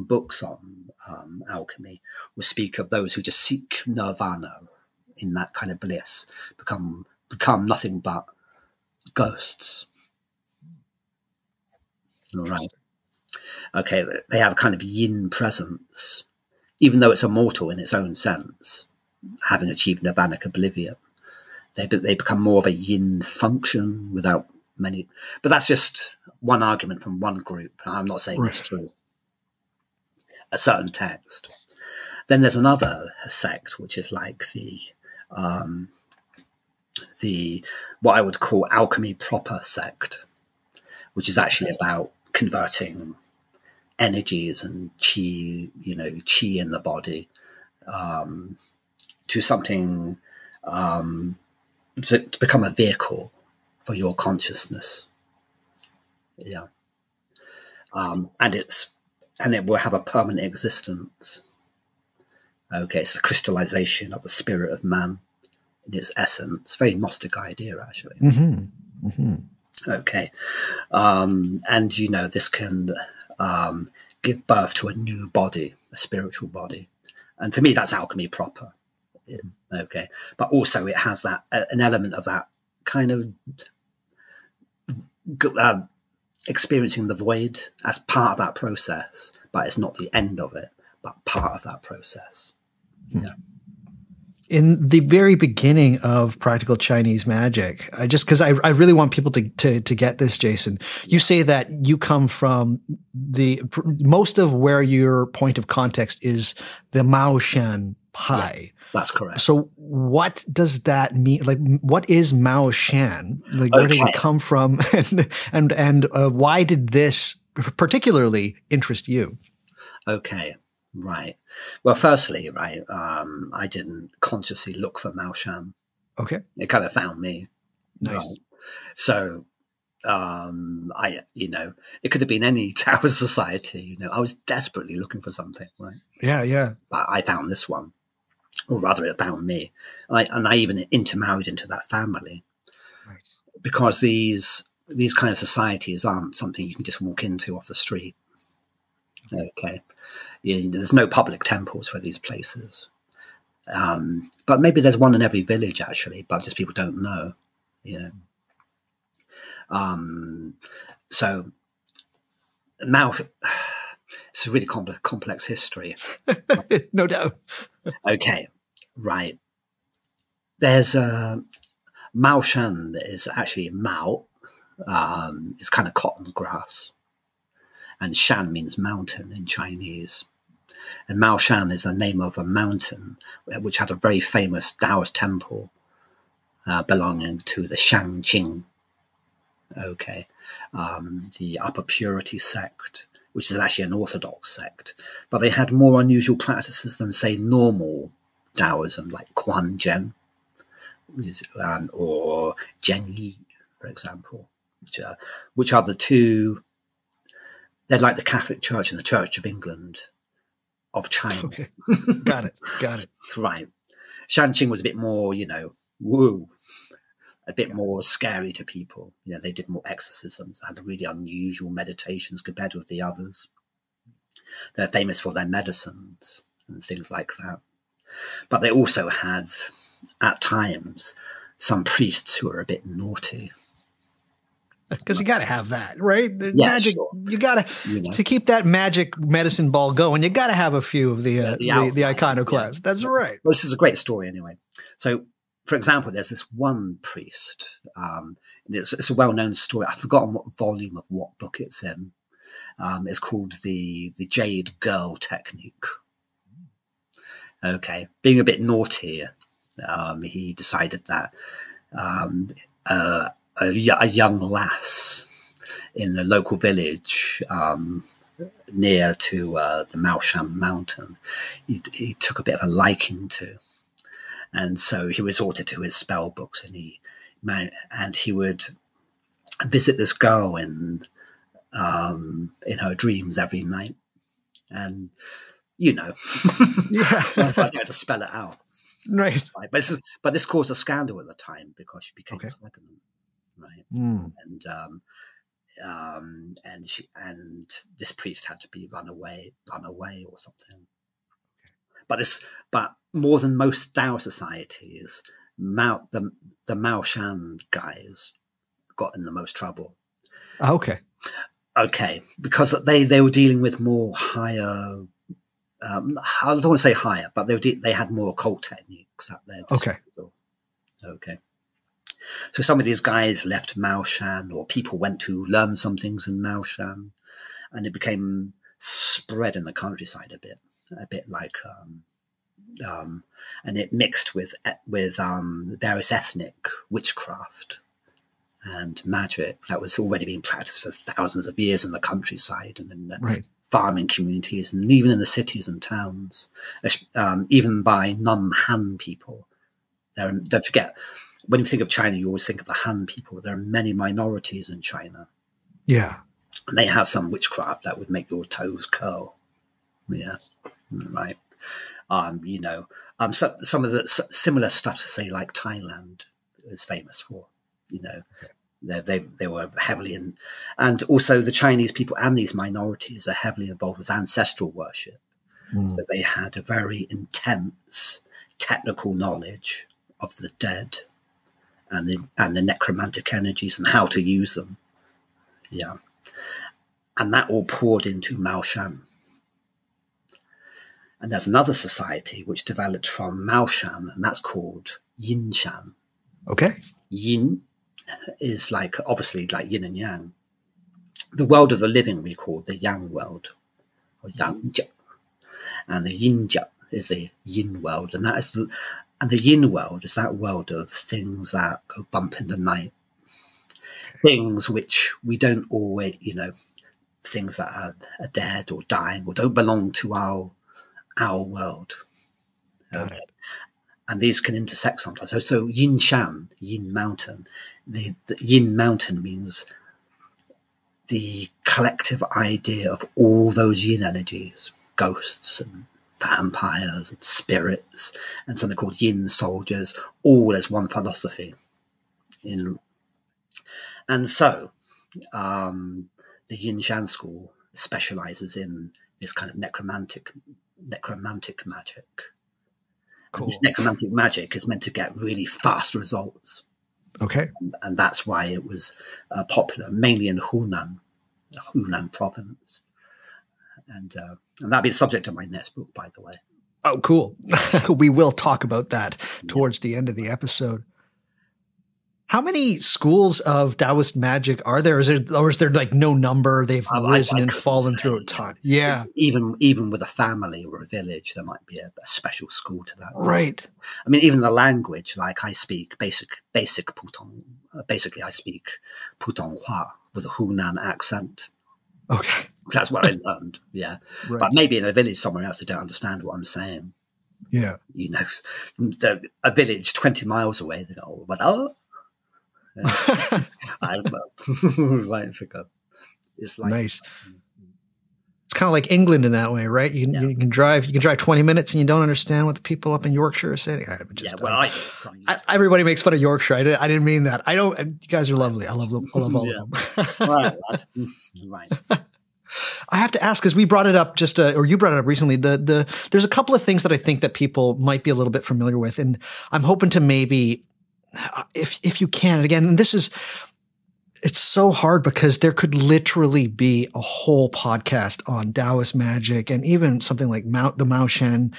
books on alchemy will speak of those who just seek nirvana in that kind of bliss, become nothing but ghosts. All right. Okay. They have a kind of yin presence, even though it's immortal in its own sense, having achieved nirvanic oblivion. They become more of a yin function without many. But that's just one argument from one group. I'm not saying it's true. A certain text. Then there's another sect, which is like the what I would call alchemy proper sect, which is actually about converting energies and chi in the body to something to become a vehicle for your consciousness. Yeah. And it will have a permanent existence. Okay, it's the crystallization of the spirit of man in its essence. Very Gnostic idea, actually. Mm-hmm. Mm-hmm. Okay. And, this can give birth to a new body, a spiritual body. And for me, that's alchemy proper. Okay. But also it has an element of that kind of experiencing the void as part of that process, but it's not the end of it, but part of that process. Yeah. In the very beginning of practical Chinese magic, because I really want people to get this, Jason, you say that you come from most of where your point of context is the Mao Shan Pai. Yeah, that's correct. So what does that mean? Like, what is Mao Shan? Like, where did it come from? And why did this particularly interest you? Okay. Right. Well, firstly, right, I didn't consciously look for Mao Shan. Okay. It kind of found me. Nice. Right. So, it could have been any Taoist society. I was desperately looking for something, right? Yeah, yeah. But I found this one, or rather, it found me. And I even intermarried into that family. Nice. Because these kind of societies aren't something you can just walk into off the street. Okay. There's no public temples for these places. But maybe there's one in every village, actually, but just people don't know. So Mao, it's a really complex history. No doubt. Okay, right. There's Mao Shan is actually Mao. It's kind of cotton grass. And Shan means mountain in Chinese. And Mao Shan is the name of a mountain which had a very famous Taoist temple belonging to the Shanqing. Okay. The Upper Purity sect, which is actually an orthodox sect. But they had more unusual practices than, say, normal Taoism, like Quan Zhen or Zheng Yi, for example, which are the two. They're like the Catholic Church and the Church of England of China. Okay. Got it. Right. Shanqing was a bit more, woo, a bit more scary to people. They did more exorcisms, had really unusual meditations compared with the others. They're famous for their medicines and things like that. But they also had, at times, some priests who were a bit naughty. Because you got to have that, right? The Yeah, magic, sure. you got to keep that magic medicine ball going. You got to have a few of the iconoclasts. Yeah. That's right. Well, this is a great story anyway. So, for example, there's this one priest. It's a well-known story. I've forgotten what volume of what book it's in. It's called the Jade Girl Technique. Okay, being a bit naughty, he decided that a young lass in the local village near to the Maoshan mountain, he took a bit of a liking to. And so he resorted to his spell books and he would visit this girl in her dreams every night. And, yeah. I had to spell it out. Right. But this caused a scandal at the time because she became pregnant. Right. Mm. And this priest had to be run away or something. But more than most Tao societies, the Mao Shan guys got in the most trouble. Okay, because they were dealing with more higher. I don't want to say higher, but they had more occult techniques at their disposal. Okay. So some of these guys left Mao Shan, or people went to learn some things in Mao Shan, and it became spread in the countryside a bit like, and it mixed with various ethnic witchcraft and magic that was already being practiced for thousands of years in the countryside and in the farming communities, and even in the cities and towns, even by non-Han people. Don't forget, when you think of China, you always think of the Han people. There are many minorities in China. Yeah. And they have some witchcraft that would make your toes curl. Yes. Right. So, some of the similar stuff, say, like Thailand is famous for, they were heavily in, and also the Chinese people and these minorities are heavily involved with ancestral worship. So they had a very intense technical knowledge of the dead and the necromantic energies and how to use them. Yeah. And that all poured into Mao Shan. And there's another society which developed from Mao Shan, and that's called Yin Shan. Okay. Yin is obviously like yin and yang. The world of the living we call the yang world, or yang jia. And the yin jia is the yin world, and the yin world is that world of things that go bump in the night, things which we don't always, things that are dead or dying or don't belong to our our world. Got it. And these can intersect sometimes. So yin shan, yin mountain. The yin mountain means the collective idea of all those yin energies, ghosts and vampires and spirits, and something called yin soldiers, all as one philosophy. And so the yin shan school specializes in this kind of necromantic magic. Cool. This necromantic magic is meant to get really fast results. Okay. And that's why it was popular, mainly in Hunan province. And that'll be the subject of my next book, by the way. Oh, cool. We will talk about that towards the end of the episode. How many schools of Taoist magic are there? Or is there like no number? They've risen and fallen through time. Yeah. Even with a family or a village, there might be a special school to that. Right. I mean, even the language, like I speak basic Putong. Basically, I speak Putonghua with a Hunan accent. Okay. That's what I learned. Yeah. Right. But maybe in a village somewhere else, they don't understand what I'm saying. Yeah. You know, a village 20 miles away, they go, what up? I'm right to go. It's like nice. It's kind of like England in that way, right? You can drive 20 minutes and you don't understand what the people up in Yorkshire are saying. Everybody makes fun of Yorkshire. I didn't mean that. You guys are lovely. I love all of them. Right. I have to ask, because we brought it up or you brought it up recently, there's a couple of things that I think that people might be a little bit familiar with. And I'm hoping to maybe, if you can, again, it's so hard because there could literally be a whole podcast on Taoist magic and even something like the Mao Shan,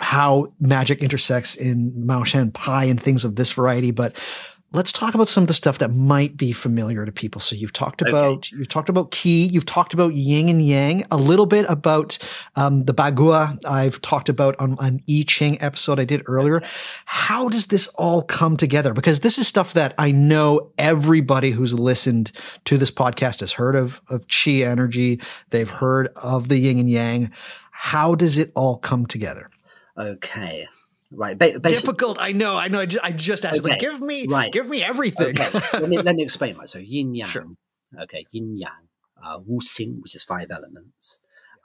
how magic intersects in Mao Shan Pai and things of this variety. But let's talk about some of the stuff that might be familiar to people. So you've talked about qi, you've talked about yin and yang, a little bit about the bagua I've talked about on an I Ching episode I did earlier. How does this all come together? Because this is stuff that I know everybody who's listened to this podcast has heard of qi energy. They've heard of the yin and yang. How does it all come together? Okay. Right. Difficult. I know. I just asked, like, give me everything. Okay. let me explain. Right. So yin yang. Sure. Okay. Yin yang. Wu Xing, which is 5 elements.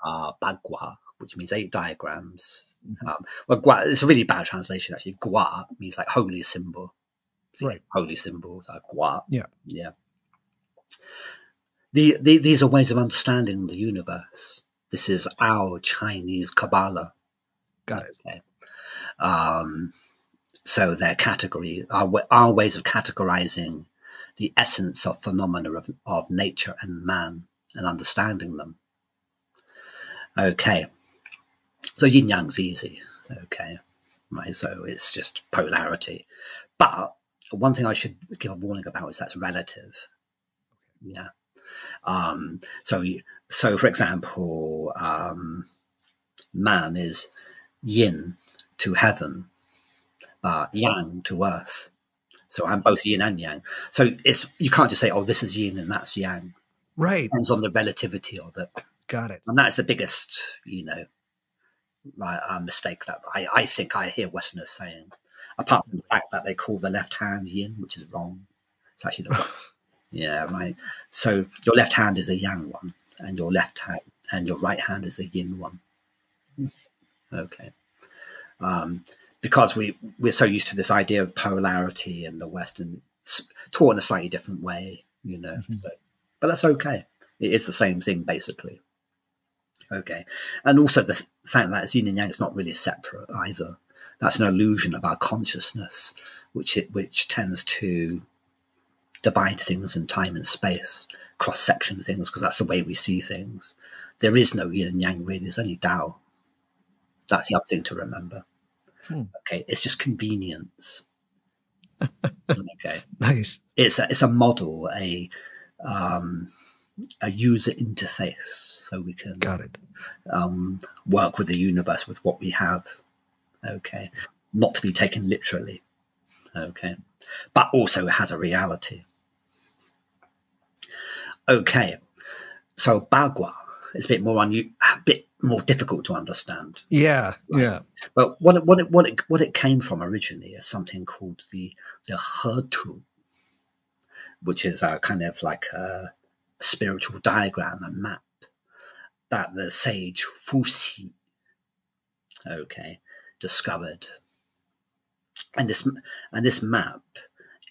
Bagua, which means 8 diagrams. Well, gua, it's a really bad translation actually. Gua means like holy symbol. Right. Holy symbols. Gua. Yeah. Yeah. These are ways of understanding the universe. This is our Chinese Kabbalah. Got it. Okay. So their category, our ways of categorizing the essence of phenomena of nature and man and understanding them. Okay. So yin yang's easy. Okay. Right. So it's just polarity. But one thing I should give a warning about is that's relative. Yeah. So for example, man is yin to heaven, yang to earth. So I'm both yin and yang. So you can't just say, oh, this is yin and that's yang. Right. It depends on the relativity of it. Got it. And that's the biggest, mistake that I think I hear Westerners saying. Apart from the fact that they call the left hand yin, which is wrong. It's actually the right. Yeah, right. So your left hand is a yang one, and your left hand and your right hand is a yin one. Okay. Because we're so used to this idea of polarity in the West, and it's taught in a slightly different way, Mm-hmm. So, but that's okay. It is the same thing, basically. Okay. And also the fact that yin and yang is not really separate either. That's an illusion of our consciousness, which tends to divide things in time and space, cross-section things, because that's the way we see things. There is no yin and yang, really. There's only Tao. That's the other thing to remember. Okay, it's just convenience. Okay, nice. It's a model, a user interface, so we can work with the universe with what we have. Okay, not to be taken literally. Okay, but also it has a reality. Okay, so Bagua is a bit more unusual. bit more difficult to understand. Yeah, Right? yeah. But what it came from originally is something called the Hetu, which is a kind of like a spiritual diagram and map that the sage Fuxi, discovered. And this map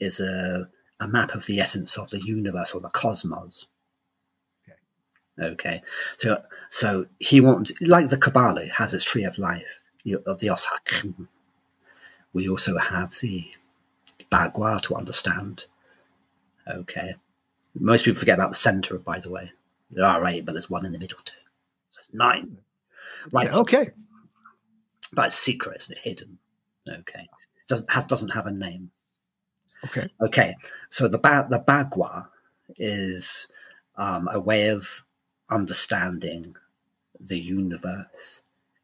is a map of the essence of the universe or the cosmos. Okay, so he wants, like the Kabbalah has its tree of life of the Oshak. We also have the Bagua to understand. Okay, most people forget about the center, by the way. There are 8, but there's 1 in the middle too. So it's 9. Right. Yeah, okay. But it's secret, it's hidden. Okay. Doesn't have a name. Okay. Okay. So the Bagua is a way of understanding the universe,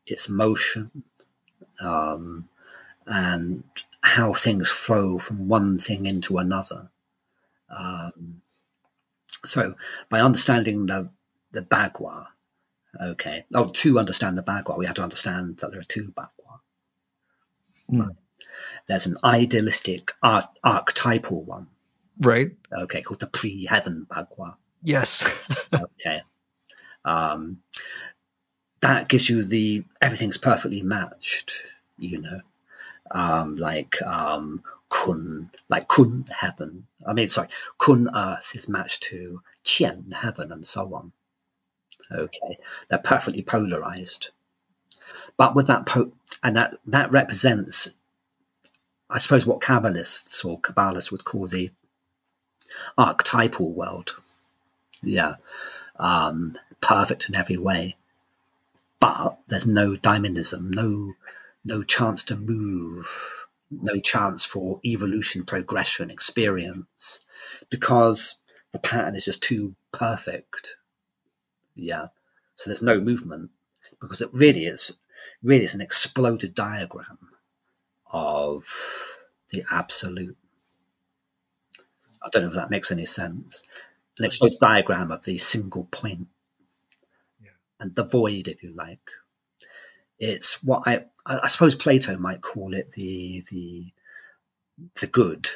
its motion, and how things flow from one thing into another. So by understanding the Bagua, to understand the Bagua, we have to understand that there are 2 Bagua. Right. There's an idealistic archetypal one. Right. Okay, called the pre-heaven Bagua. Yes. Okay. That gives you everything's perfectly matched, kun heaven. Kun earth is matched to qian heaven and so on. Okay, they're perfectly polarized. But with that represents, I suppose, what Kabbalists or Kabbalists would call the archetypal world. Yeah. Perfect in every way. But there's no dynamism, no chance to move, no chance for evolution, progression, experience, because the pattern is just too perfect. Yeah. So there's no movement, because it really is an exploded diagram of the absolute. I don't know if that makes any sense. An exploded diagram of the single point. And the void, if you like. It's what I suppose Plato might call it the good,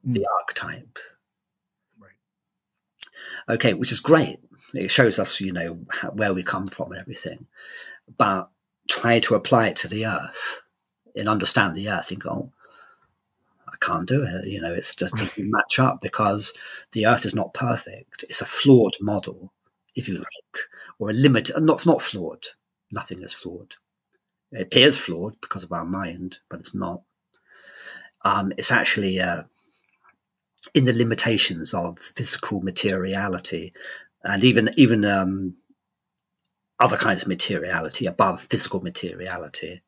the archetype. Right. Okay, which is great. It shows us, where we come from and everything. But try to apply it to the earth and understand the earth and go, I can't do it. It's just doesn't match up, because the earth is not perfect. It's a flawed model, if you like, or a limited, not flawed. Nothing is flawed. It appears flawed because of our mind, but it's not. It's actually in the limitations of physical materiality, and even other kinds of materiality above physical materiality.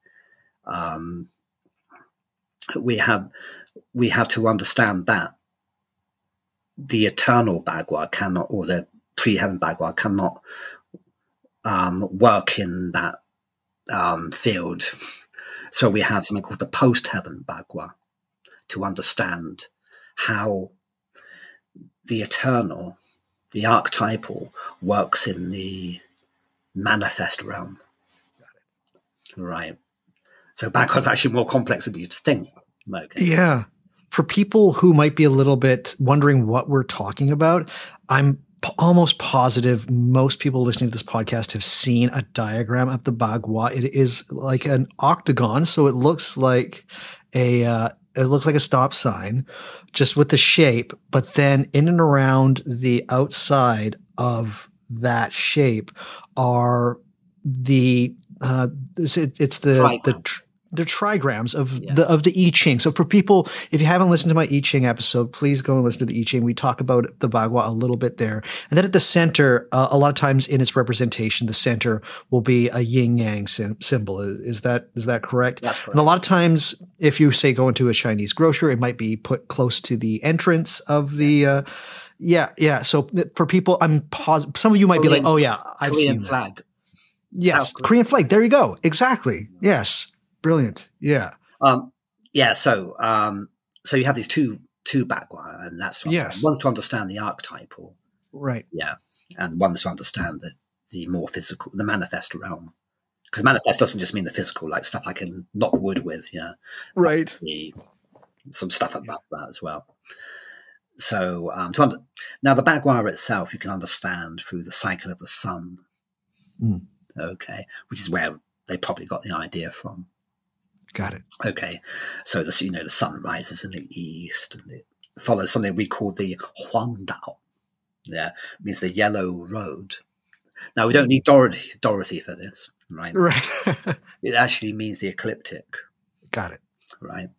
We have to understand that the eternal Bagua cannot, or the pre-heaven Bagua cannot work in that field. So we have something called the post-heaven Bagua to understand how the eternal, the archetypal, works in the manifest realm. Right. So Bagua is actually more complex than you'd think. Okay. Yeah. For people who might be a little bit wondering what we're talking about, I'm almost positive most people listening to this podcast have seen a diagram of the Bagua. It is like an octagon, so it looks like a stop sign, just with the shape. But then in and around the outside of that shape are the the trigrams of the I Ching. So for people, if you haven't listened to my I Ching episode, please go and listen to the I Ching. We talk about the Bagua a little bit there. And then at the center, a lot of times in its representation, the center will be a yin yang symbol. Is that correct? That's correct. And a lot of times, if you say go into a Chinese grocer, it might be put close to the entrance of the, So for people, I'm positive, some of you might be like, oh yeah, I've Korean seen flag. that. Yes. Korean flag. There you go. Exactly. Yes. Brilliant. Yeah. So you have these two Bagua, and that's yes. One's to understand the archetypal, right? Yeah, and one's to understand the more physical, the manifest realm. Because manifest doesn't just mean the physical, like stuff I can knock wood with, yeah. Right. Some stuff above that as well. So now the Bagua itself, you can understand through the cycle of the sun. Okay, which is where they probably got the idea from. Got it. Okay, so the sun rises in the east, and it follows something we call the Huangdao. Yeah, it means the yellow road. Now we don't need Dorothy for this, right? Right. It actually means the ecliptic. Got it. Right.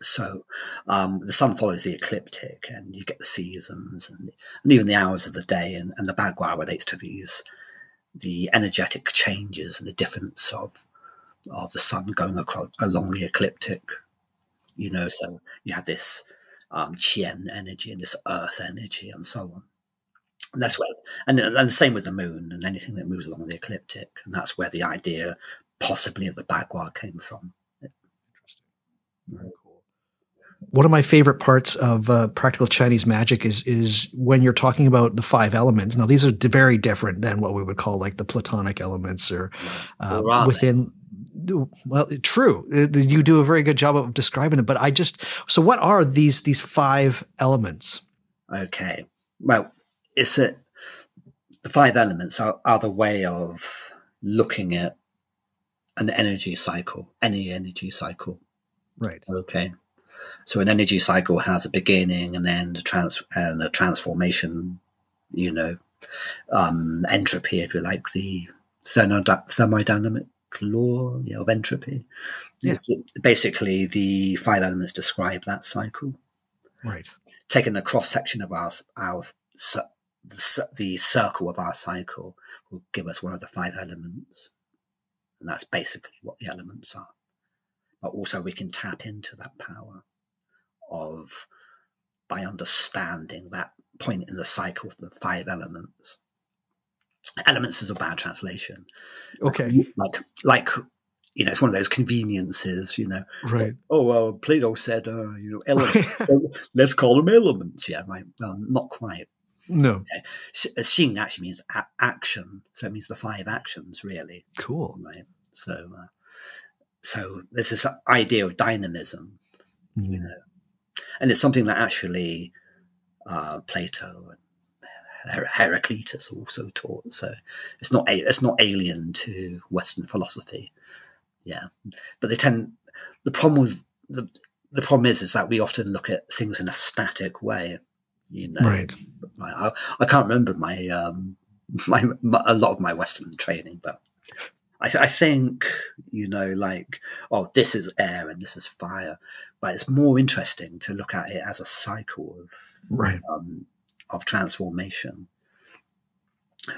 So the sun follows the ecliptic, and you get the seasons and even the hours of the day, and the Bagua relates to the energetic changes and the difference of the sun going along the ecliptic. So you have this Qian energy and this earth energy and so on. And that's where, and the same with the moon and anything that moves along the ecliptic. And that's where the idea possibly of the Bagua came from. Interesting. Very cool. One of my favorite parts of practical Chinese magic is when you're talking about the 5 elements. Now, these are very different than what we would call like the Platonic elements or within. Well, true. You do a very good job of describing it, but so what are these 5 elements? Okay. Well, the 5 elements are the way of looking at an energy cycle, any energy cycle. Right. Okay. So an energy cycle has a beginning and end, and a transformation, entropy, if you like, the thermodynamic law of entropy. Yeah. Basically, the 5 elements describe that cycle. Right. Taking a cross section of the circle of our cycle will give us one of the 5 elements, and that's basically what the elements are. But also, we can tap into that power by understanding that point in the cycle of the 5 elements. Elements is a bad translation. Okay. Like it's one of those conveniences, Right. Oh, well, Plato said, elements. Let's call them elements. Yeah, right. Well, not quite. No. Okay. Xing actually means action. So it means the 5 actions, really. Cool. Right. So there's this idea of dynamism, and it's something that actually Plato and Heraclitus also taught. So it's not alien to Western philosophy. Yeah, but the problem is that we often look at things in a static way. Right. I can't remember a lot of my Western training, but I think, this is air and this is fire, but it's more interesting to look at it as a cycle of transformation,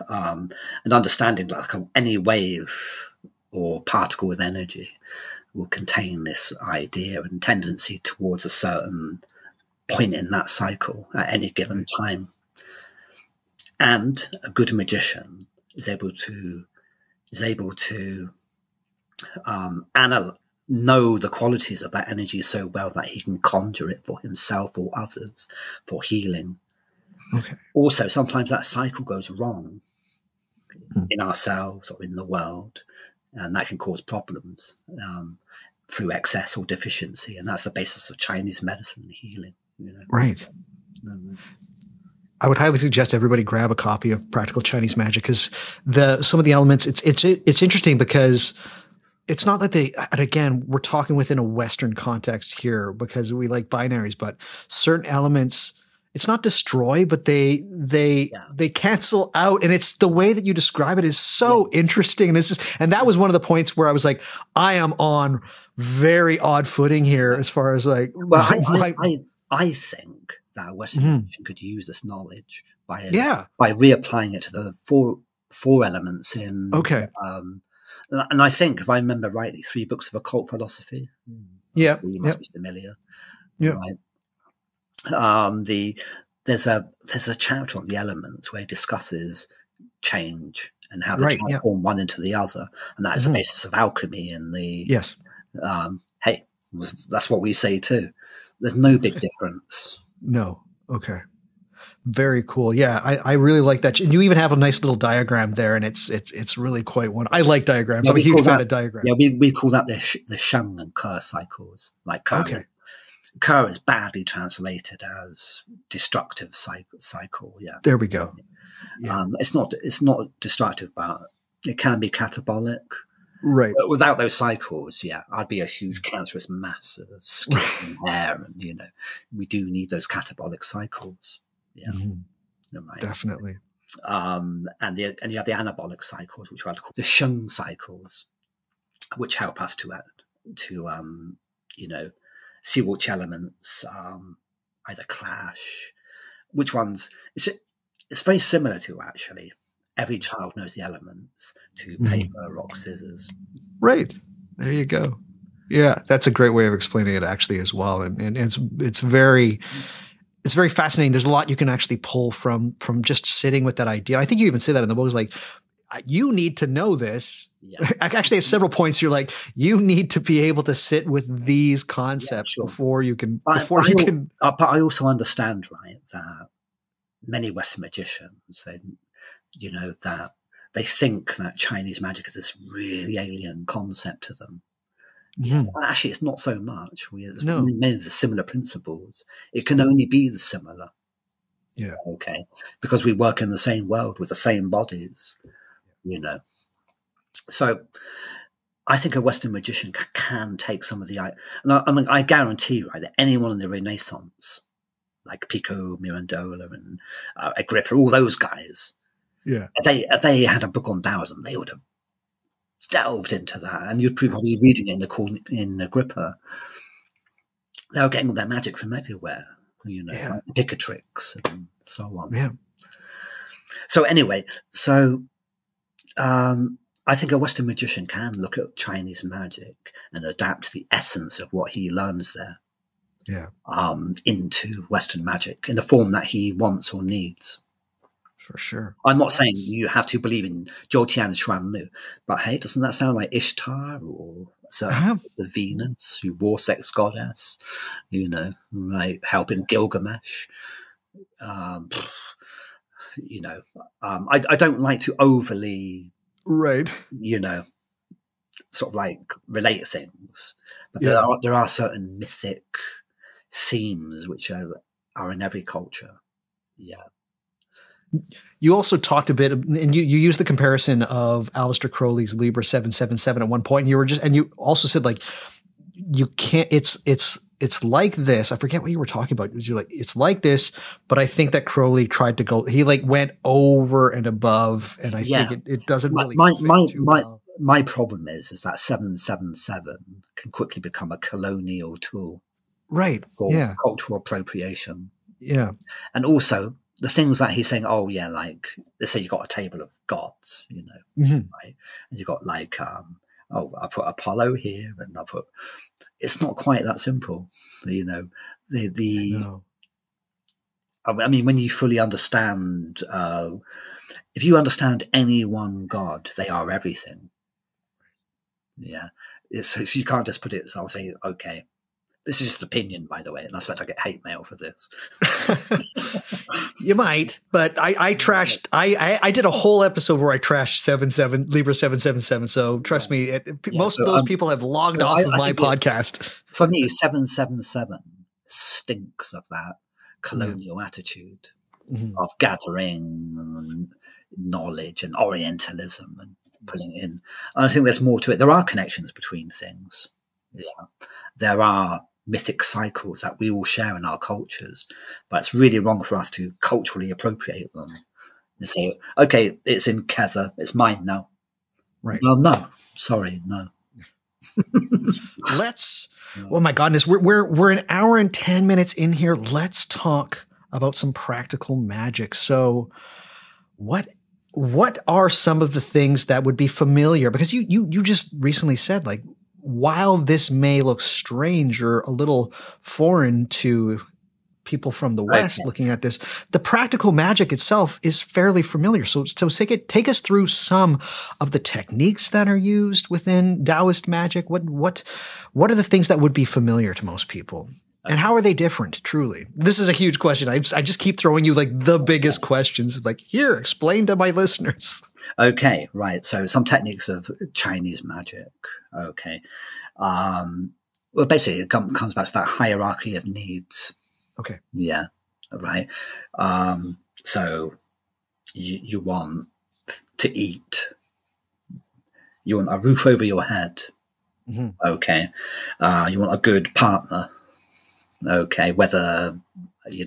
and understanding like any wave or particle of energy will contain this idea and tendency towards a certain point in that cycle at any given time. And a good magician is able to know the qualities of that energy so well that he can conjure it for himself or others for healing. Okay. Also, sometimes that cycle goes wrong in ourselves or in the world, and that can cause problems through excess or deficiency. And that's the basis of Chinese medicine and healing. Right. I would highly suggest everybody grab a copy of Practical Chinese Magic because some of the elements, it's interesting because it's not that and again, we're talking within a Western context here because we like binaries, but certain elements, it's not destroy, but they cancel out. And it's the way that you describe it is so interesting. And that was one of the points where I was like, I am on very odd footing here as far as like, I think that a Western tradition could use this knowledge by reapplying it to the four elements in. Okay. And I think, if I remember rightly, 3 books of occult philosophy. Yeah. You must be familiar. Yeah. Right? There's a chapter on the elements where he discusses change and how they transform one into the other, and that is the basis of alchemy. And hey, that's what we say too. There's no big difference. No. Okay. Very cool. Yeah, I really like that. And you even have a nice little diagram there, and it's really quite one. I like diagrams. Yeah, I'm a huge fan of diagrams. Yeah, we call that the Sheng and Ke cycles. Like Ke is badly translated as destructive cycle. Yeah, there we go. Yeah. It's not destructive, but it can be catabolic. Right. But without those cycles, yeah, I'd be a huge cancerous mass of skin and hair, and we do need those catabolic cycles. Yeah, right. Definitely. And you have the anabolic cycles, which I like to call the Sheng cycles, which help us to see which elements either clash, which ones. It's very similar to actually. Every child knows the elements to paper, rock, scissors. Right. There you go. Yeah, that's a great way of explaining it actually as well. And it's very fascinating. There's a lot you can actually pull from just sitting with that idea. I think you even say that in the book, is like, you need to know this. Yeah. Actually, at several points, you're like, you need to be able to sit with these concepts before you can. But I also understand, right, that many Western magicians, that they think that Chinese magic is this really alien concept to them. Yeah, well, actually, it's not so much. There's many of the similar principles. It can only be the similar. Yeah. Okay. Because we work in the same world with the same bodies, So I think a Western magician can take some of the, and I guarantee, right, that anyone in the Renaissance, like Pico, Mirandola, and Agrippa, all those guys, if they had a book on Taoism, they would have delved into that, and you'd probably be reading it in Agrippa. They were getting their magic from everywhere, like Picatrix and so on. Yeah. So anyway, I think a Western magician can look at Chinese magic and adapt the essence of what he learns there, into Western magic in the form that he wants or needs. For sure. I'm not saying you have to believe in Zhou Tian Xuan Lu, but hey, doesn't that sound like Ishtar or the Venus, who war sex goddess, right, helping Gilgamesh? I don't like to overly, sort of like relate things, but there are certain mythic themes which are in every culture. Yeah. You also talked a bit, and you used the comparison of Aleister Crowley's Libra 777 at one point, and you also said, like, you can't. It's like this. I forget what you were talking about. You're like, it's like this, but I think that Crowley tried to go. He went over and above, and I think it doesn't really fit too well. My problem is that 777 can quickly become a colonial tool, right? For cultural appropriation. Yeah, and also the things that he's saying, like, let's say you got a table of gods, right? And you got like, I put Apollo here, and it's not quite that simple, I mean, when you fully understand, if you understand any one god, they are everything. Yeah. So you can't just put it, so I'll say, okay, this is just opinion, by the way, and I expect I get hate mail for this. You might, but I trashed. I did a whole episode where I trashed Libra 777. So trust me, most of those people have logged off of my podcast. For me, 777 stinks of that colonial attitude of gathering knowledge and Orientalism and putting it in. And I think there's more to it. There are connections between things. Yeah, there are mythic cycles that we all share in our cultures, but it's really wrong for us to culturally appropriate them and say, okay, it's in Kether, it's mine now. Right. Well, no, sorry, no. Oh my goodness, we're an hour and 10 minutes in here. Let's talk about some practical magic. So what are some of the things that would be familiar? Because you just recently said, like, while this may look strange or a little foreign to people from the West looking at this, the practical magic itself is fairly familiar. So take us through some of the techniques that are used within Taoist magic. What are the things that would be familiar to most people? And how are they different, truly? This is a huge question. I just keep throwing you like the biggest questions. Like, here, explain to my listeners. Okay, right. So some techniques of Chinese magic. Okay. Well, basically, it comes back to that hierarchy of needs. Okay. Yeah, right. So you want to eat. You want a roof over your head. Mm-hmm. Okay. You want a good partner. Okay. Whether, you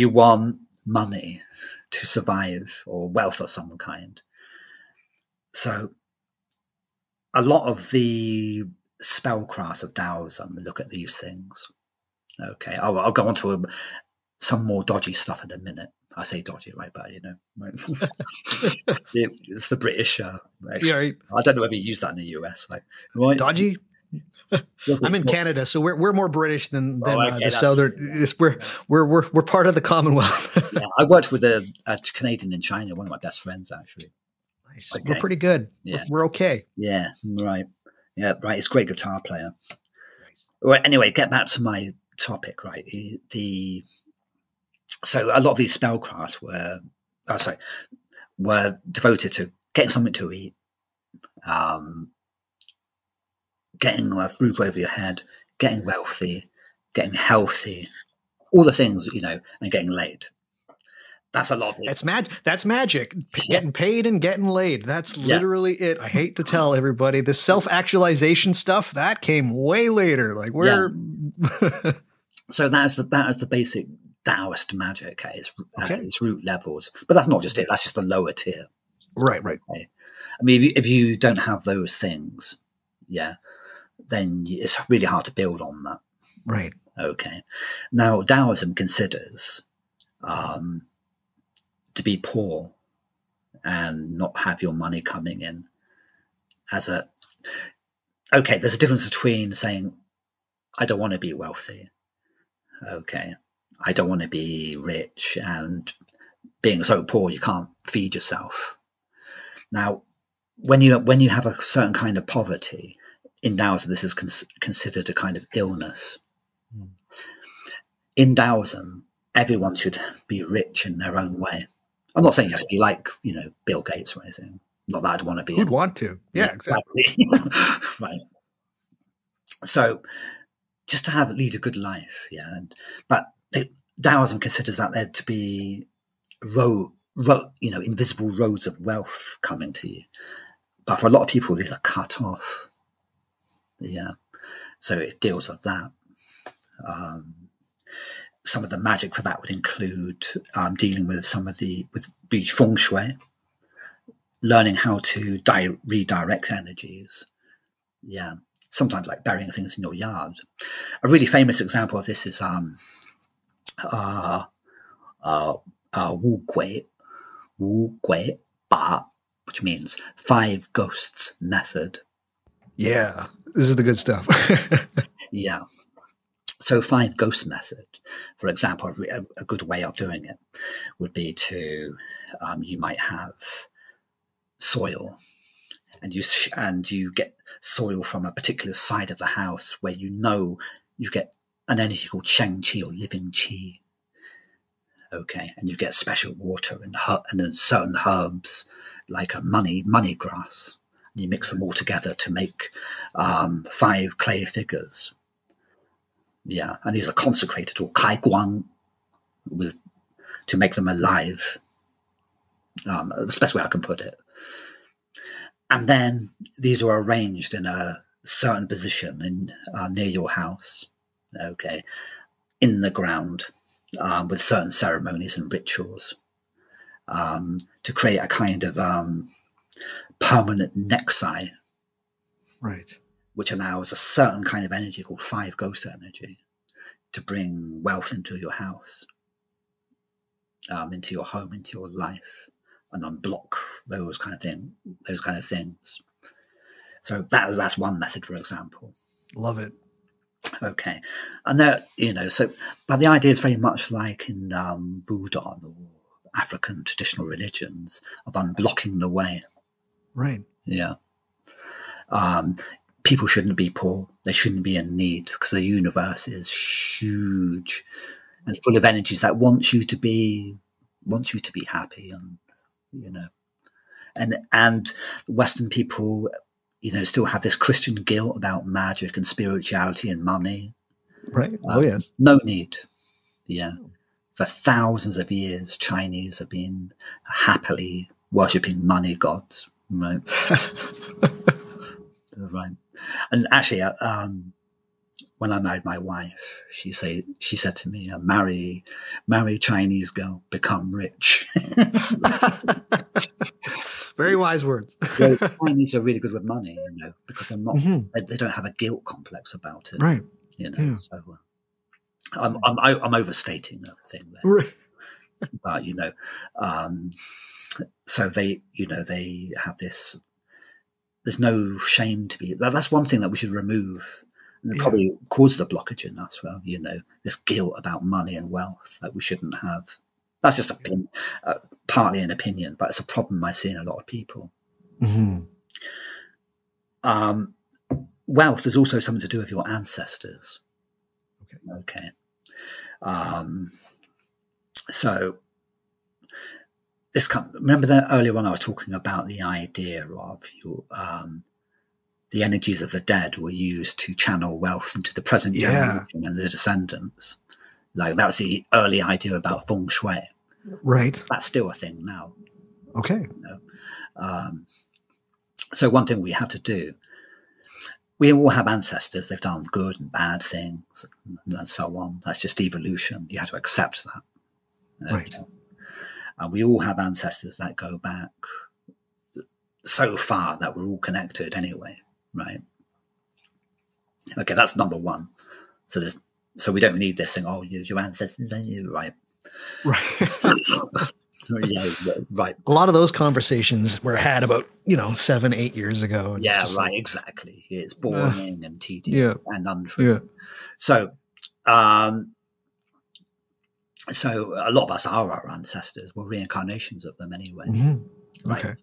want money to survive or wealth of some kind. So a lot of the spellcraft of Taoism look at these things. Okay. I'll go on to some more dodgy stuff in a minute. I say dodgy, right? But, right? It's the British. Right? I don't know whether you use that in the US. Like, right? Dodgy? I'm in Canada, so we're more British than the Southern. We're part of the Commonwealth. Yeah, I worked with a Canadian in China, one of my best friends, actually. Nice. Okay. We're pretty good. Yeah. We're okay. Yeah, right. Yeah, right. It's a great guitar player. Nice. Well, anyway, get back to my topic, right? So a lot of these spellcrafts were devoted to getting something to eat, getting a roof over your head, getting wealthy, getting healthy, all the things, and getting laid. That's a lot of it. That's magic. Getting paid and getting laid. That's literally it. I hate to tell everybody, the self-actualization stuff, that came way later. Like So that is the basic Taoist magic at its root levels. But that's not just it. That's just the lower tier. Right. Okay? I mean, if you don't have those things, then it's really hard to build on that. Right. Okay. Now, Taoism considers to be poor and not have your money coming in there's a difference between saying, I don't want to be wealthy. Okay. I don't want to be rich and being so poor you can't feed yourself. Now, when you have a certain kind of poverty, in Taoism, this is considered a kind of illness. In Taoism, everyone should be rich in their own way. I'm not saying you have to be like, Bill Gates or anything. Not that I'd want to be. Who'd want to? Yeah, exactly. Right. So, just to lead a good life, but Taoism considers that there to be invisible roads of wealth coming to you. But for a lot of people, these are cut off. Yeah. So it deals with that. Some of the magic for that would include dealing with with feng shui, learning how to redirect energies. Yeah. Sometimes like burying things in your yard. A really famous example of this is Wu Gui Ba, which means 5 ghosts method. Yeah, this is the good stuff. Yeah. So 5 ghost method, for example, a good way of doing it would be to, you might have soil, and you get soil from a particular side of the house where you get an energy called Sheng Qi or living Qi. Okay, and you get special water and then certain herbs like a money grass. And you mix them all together to make 5 clay figures. Yeah, and these are consecrated or kai guang to make them alive. That's the best way I can put it. And then these are arranged in a certain position near your house. Okay, in the ground. With certain ceremonies and rituals to create a kind of permanent nexi, right? Which allows a certain kind of energy called 5 ghost energy to bring wealth into your house, into your home, into your life, and unblock those kind of things. So that's one method, for example. Love it. Okay, and there, but the idea is very much like in Vodun or African traditional religions of unblocking the way. Right. Yeah. People shouldn't be poor. They shouldn't be in need because the universe is huge and full of energies that wants you to be happy, and and Western people, still have this Christian guilt about magic and spirituality and money. Right. Oh yes. No need. Yeah. For thousands of years, Chinese have been happily worshipping money gods. Right. Right. And actually, when I married my wife, she said to me, "Marry Chinese girl, become rich." Very wise words. Well, Chinese are really good with money, because they're not. They don't have a guilt complex about it, right? Yeah. So I'm overstating the thing there, Right. but so they have this. There's no shame to be. That's one thing that we should remove. And it probably causes a blockage in us, well, this guilt about money and wealth that we shouldn't have. That's just partly an opinion, but it's a problem I see in a lot of people. Mm-hmm. Wealth is also something to do with your ancestors. Okay. So remember that earlier on I was talking about the idea of your the energies of the dead were used to channel wealth into the present generation and the descendants. Like that was the early idea about feng shui. Right. That's still a thing now. Okay. So one thing we have to do, we all have ancestors. They've done good and bad things and so on. That's just evolution. You have to accept that. Right. And we all have ancestors that go back so far that we're all connected anyway. Right. Okay, that's number one. So we don't need this thing. Oh, your ancestors, then you right. Yeah, right. A lot of those conversations were had about 7-8 years ago. And right, like, exactly. It's boring and tedious and untrue. Yeah. So, so a lot of us are our ancestors. We're reincarnations of them anyway. Mm-hmm. Right? Okay.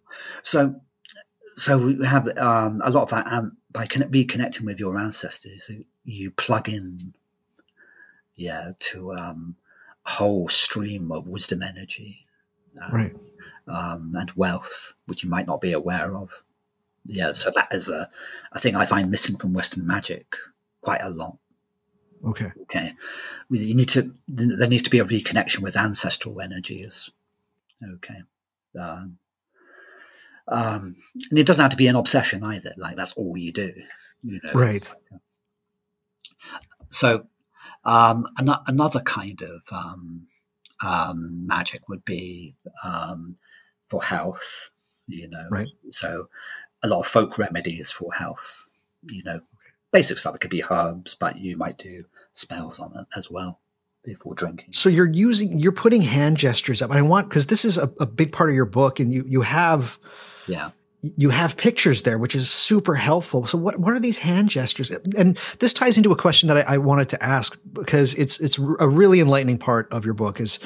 So we have a lot of that, and by reconnecting with your ancestors, you plug in, to a whole stream of wisdom energy, right, and wealth, which you might not be aware of. Yeah, so that is a thing I find missing from Western magic quite a lot. Okay. There needs to be a reconnection with ancestral energies. Okay. And it doesn't have to be an obsession either. Like that's all you do, Right. So, another kind of magic would be for health. Right. So, a lot of folk remedies for health. Basic stuff. It could be herbs, but you might do spells on it as well before drinking. So you're putting hand gestures up. And because this is a big part of your book, and you have. Yeah. You have pictures there, which is super helpful. So what are these hand gestures? And this ties into a question that I wanted to ask, because it's a really enlightening part of your book is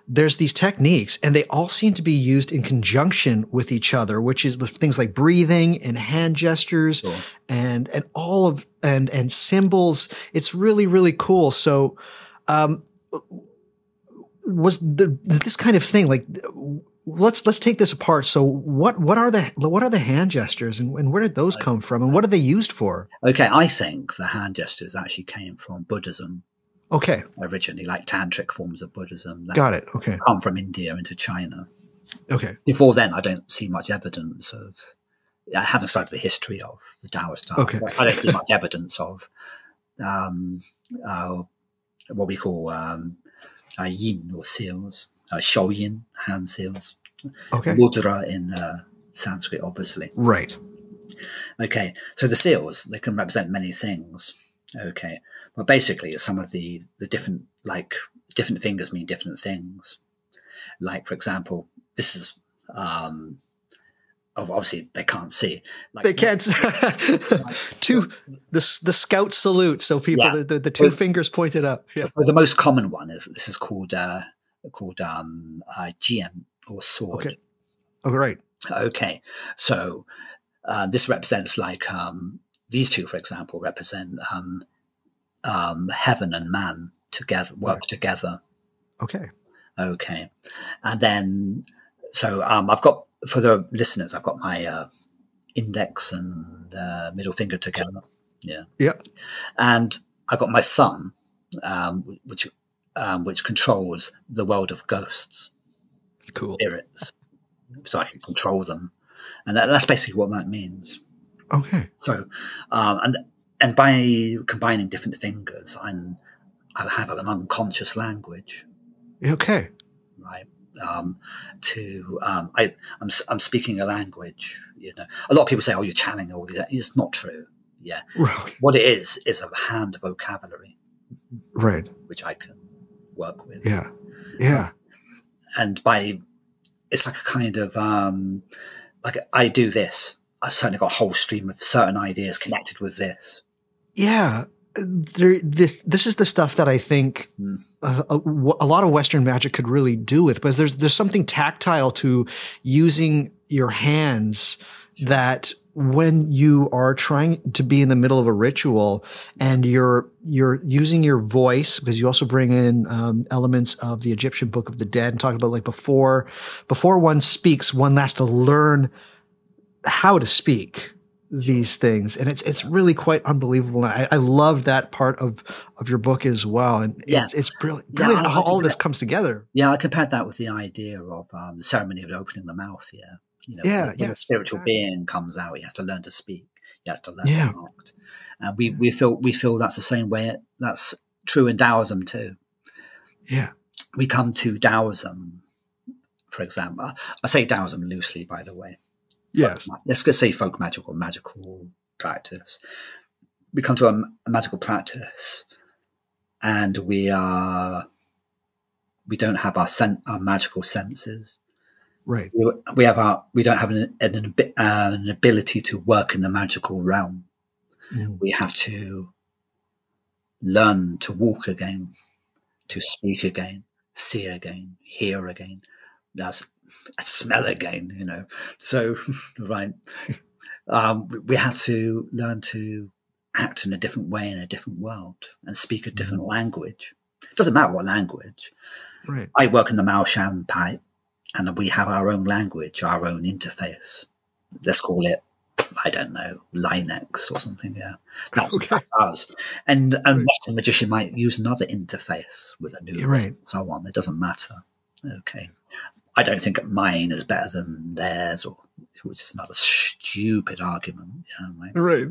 there's these techniques and they all seem to be used in conjunction with each other, which is things like breathing and hand gestures and all of, and symbols. It's really, really cool. So, was this kind of thing like, let's take this apart. So what are the hand gestures and where did those come from and what are they used for? Okay. I think the hand gestures actually came from Buddhism. Okay. Originally, like tantric forms of Buddhism. Got it. Okay. Come from India into China. Okay. Before then, I don't see much evidence of, I haven't studied the history of the Taoist art. Okay. I don't see much evidence of what we call yin or seals. Shou yin, hand seals. Okay. Mudra in Sanskrit, obviously. Right. Okay. So the seals, they can represent many things. Okay. But basically, some of the different fingers mean different things. Like, for example, this is obviously they can't see. Like, they can't. The scout salute. So people, the two fingers pointed up. Yeah. The most common one is called jian or sword. Okay. Oh, right. Okay. So this represents like these two, for example, represent heaven and man together, work together. Okay. Okay. And then, so I've got, for the listeners, I've got my index and middle finger together. Yeah. Yeah. And I've got my thumb, which controls the world of ghosts, Cool. spirits, so I can control them. And that's basically what that means. Okay. So, and by combining different fingers, I have an unconscious language. Okay. Right. I'm speaking a language. You know, a lot of people say, "Oh, you're channeling all these." It's not true. Yeah. Right. What it is a hand vocabulary, Right. which I can work with. Yeah. Yeah. And it's like a kind of like I do this. I certainly got a whole stream of certain ideas connected with this. Yeah. This is the stuff that I think a lot of Western magic could really do with, because there's something tactile to using your hands that when you are trying to be in the middle of a ritual and you're using your voice, because you also bring in elements of the Egyptian Book of the Dead and talk about like before one speaks, one has to learn how to speak these things. And it's really quite unbelievable. And I love that part of your book as well. And it's brilliant how all of this comes together. Yeah, I compared that with the idea of the ceremony of opening the mouth. Yeah. You know, when a spiritual being comes out, he has to learn to speak. He has to learn to act. And we feel that's the same way. That's true in Taoism too. Yeah. We come to Taoism, for example. I say Taoism loosely, by the way. Yes. Let's just say folk magic or magical practice. We come to a magical practice, and we don't have our magical senses. Right. We don't have an ability to work in the magical realm. Mm. We have to learn to walk again, to speak again, see again, hear again. That's smell again, you know. So, right. We have to learn to act in a different way in a different world and speak a different language. It doesn't matter what language. Right. I work in the Maoshan pipe, and we have our own language, our own interface. Let's call it, I don't know, Linex or something. Yeah, that's ours. And Western magician might use another interface with a new and so on. It doesn't matter. Okay. I don't think mine is better than theirs, which is another stupid argument. Yeah, right.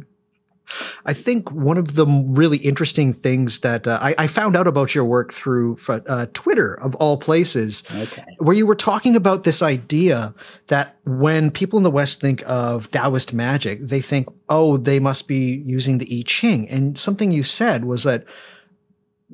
I think one of the really interesting things that I found out about your work through Twitter, of all places, where you were talking about this idea that when people in the West think of Taoist magic, they think, oh, they must be using the I Ching. And something you said was that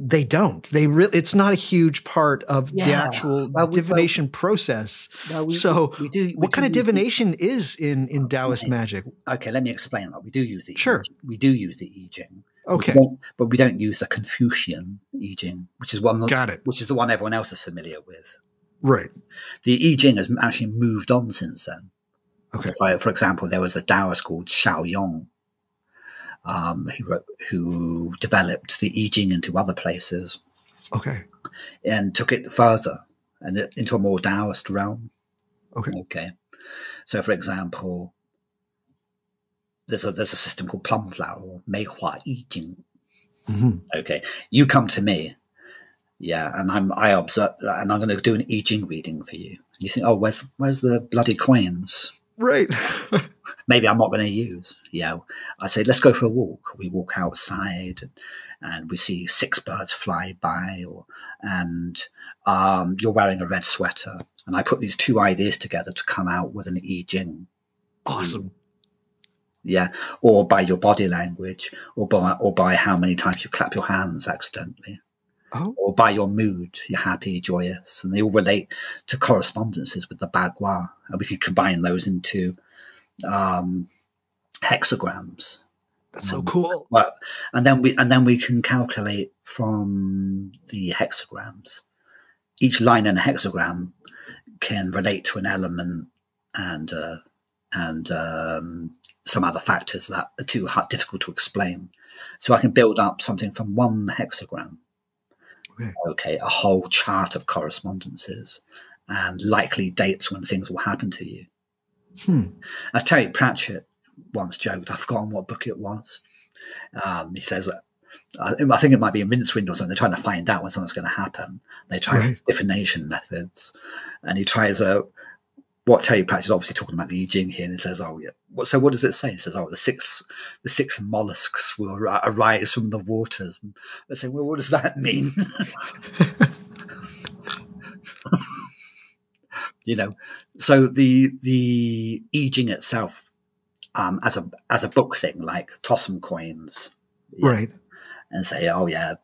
they don't. It's not a huge part of the actual divination process. What kind of divination is in Taoist magic? Okay, let me explain that. We do use the we do use the I Ching. Okay, but we don't use the Confucian I Ching, which is which is the one everyone else is familiar with. Right. The I Ching has actually moved on since then. Okay. For example, there was a Taoist called Xiaoyong, who developed the I Ching into other places. Okay. And took it further and into a more Taoist realm. Okay. So, for example, there's a system called plum flower or Mei Hua I Ching. Okay. You come to me, and I observe, and I'm going to do an I Ching reading for you. And you think, oh, where's the bloody coins? Right. Maybe I'm not going to use. I say, let's go for a walk. We walk outside and we see 6 birds fly by, and you're wearing a red sweater. And I put these 2 ideas together to come out with an I Ching. Awesome. Yeah. Or by your body language, or by how many times you clap your hands accidentally. Oh. Or by your mood, you're happy, joyous, and they all relate to correspondences with the bagua, and we could combine those into hexagrams. That's so cool. Well, and then we can calculate from the hexagrams. Each line in a hexagram can relate to an element and some other factors that are too hard, difficult to explain. So I can build up something from one hexagram, okay, a whole chart of correspondences and likely dates when things will happen to you. As Terry Pratchett once joked, I've forgotten what book it was. He says, I think it might be in Rincewind or something. They're trying to find out when something's going to happen. They try divination methods, and he tries what Terry Pratchett is obviously talking about the I Ching here, and he says, "Oh, yeah. So what does it say?" He says, "Oh, the six mollusks will arise from the waters." And they say, "Well, what does that mean?" So the I Ching itself, as a book thing, like toss some coins, right, and say, "Oh yeah,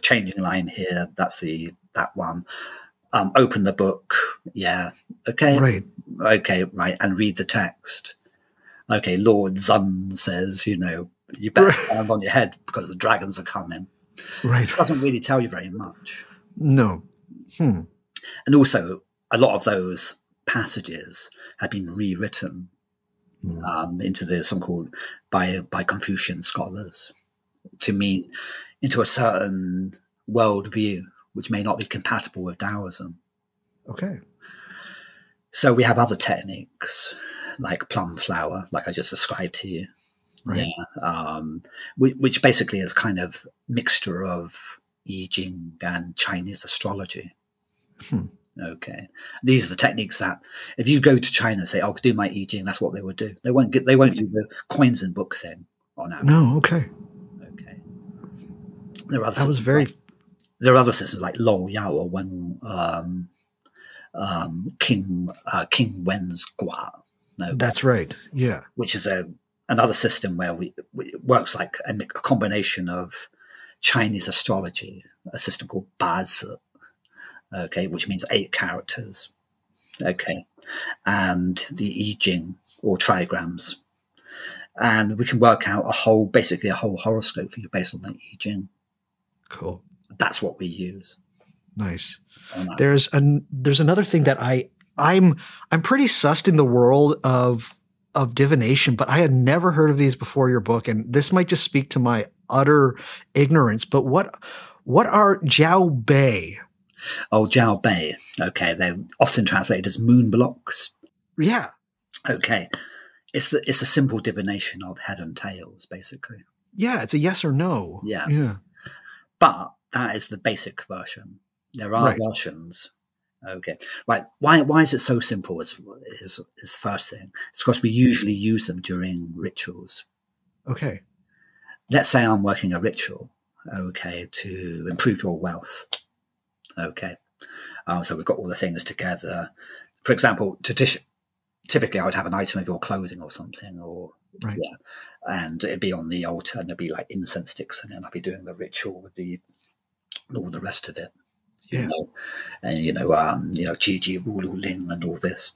changing line here. That's that one." Open the book, yeah, okay, right, and read the text. Okay, Lord Zun says, you better stand on your head because the dragons are coming. Right, it doesn't really tell you very much. No. And also, a lot of those passages have been rewritten into the so-called by Confucian scholars to mean into a certain worldview, which may not be compatible with Taoism. Okay. So we have other techniques like plum flower, like I just described to you. Right. Yeah. Which basically is kind of mixture of I Ching and Chinese astrology. Okay. These are the techniques that if you go to China and say, "Oh, do my I Ching," that's what they would do. They won't do the coins and book thing on average. No, okay. Okay. There are other systems like Lo Yao or when King Wen's Gua. That's right. Yeah. Which is another system where it works like a combination of Chinese astrology, a system called Bazi, okay, which means 8 characters, okay, and the I Ching or trigrams. And we can work out basically a whole horoscope for you based on the I Ching. Cool. That's what we use. Nice. There's another thing that I'm pretty sussed in the world of divination, but I had never heard of these before your book, and this might just speak to my utter ignorance. But what are Jiao Bei? Oh, Jiao Bei. Okay, they're often translated as moon blocks. Yeah. Okay, it's a simple divination of head and tails, basically. Yeah, it's a yes or no. Yeah. But that is the basic version. There are versions. Okay. Right. Why is it so simple is first thing. It's because we usually use them during rituals. Okay. Let's say I'm working a ritual, okay, to improve your wealth. Okay. So we've got all the things together. For example, typically I would have an item of your clothing or something, and it'd be on the altar and there'd be like incense sticks, and then I'd be doing the ritual with all the rest of it. Ji Wu Lu Ling and all this.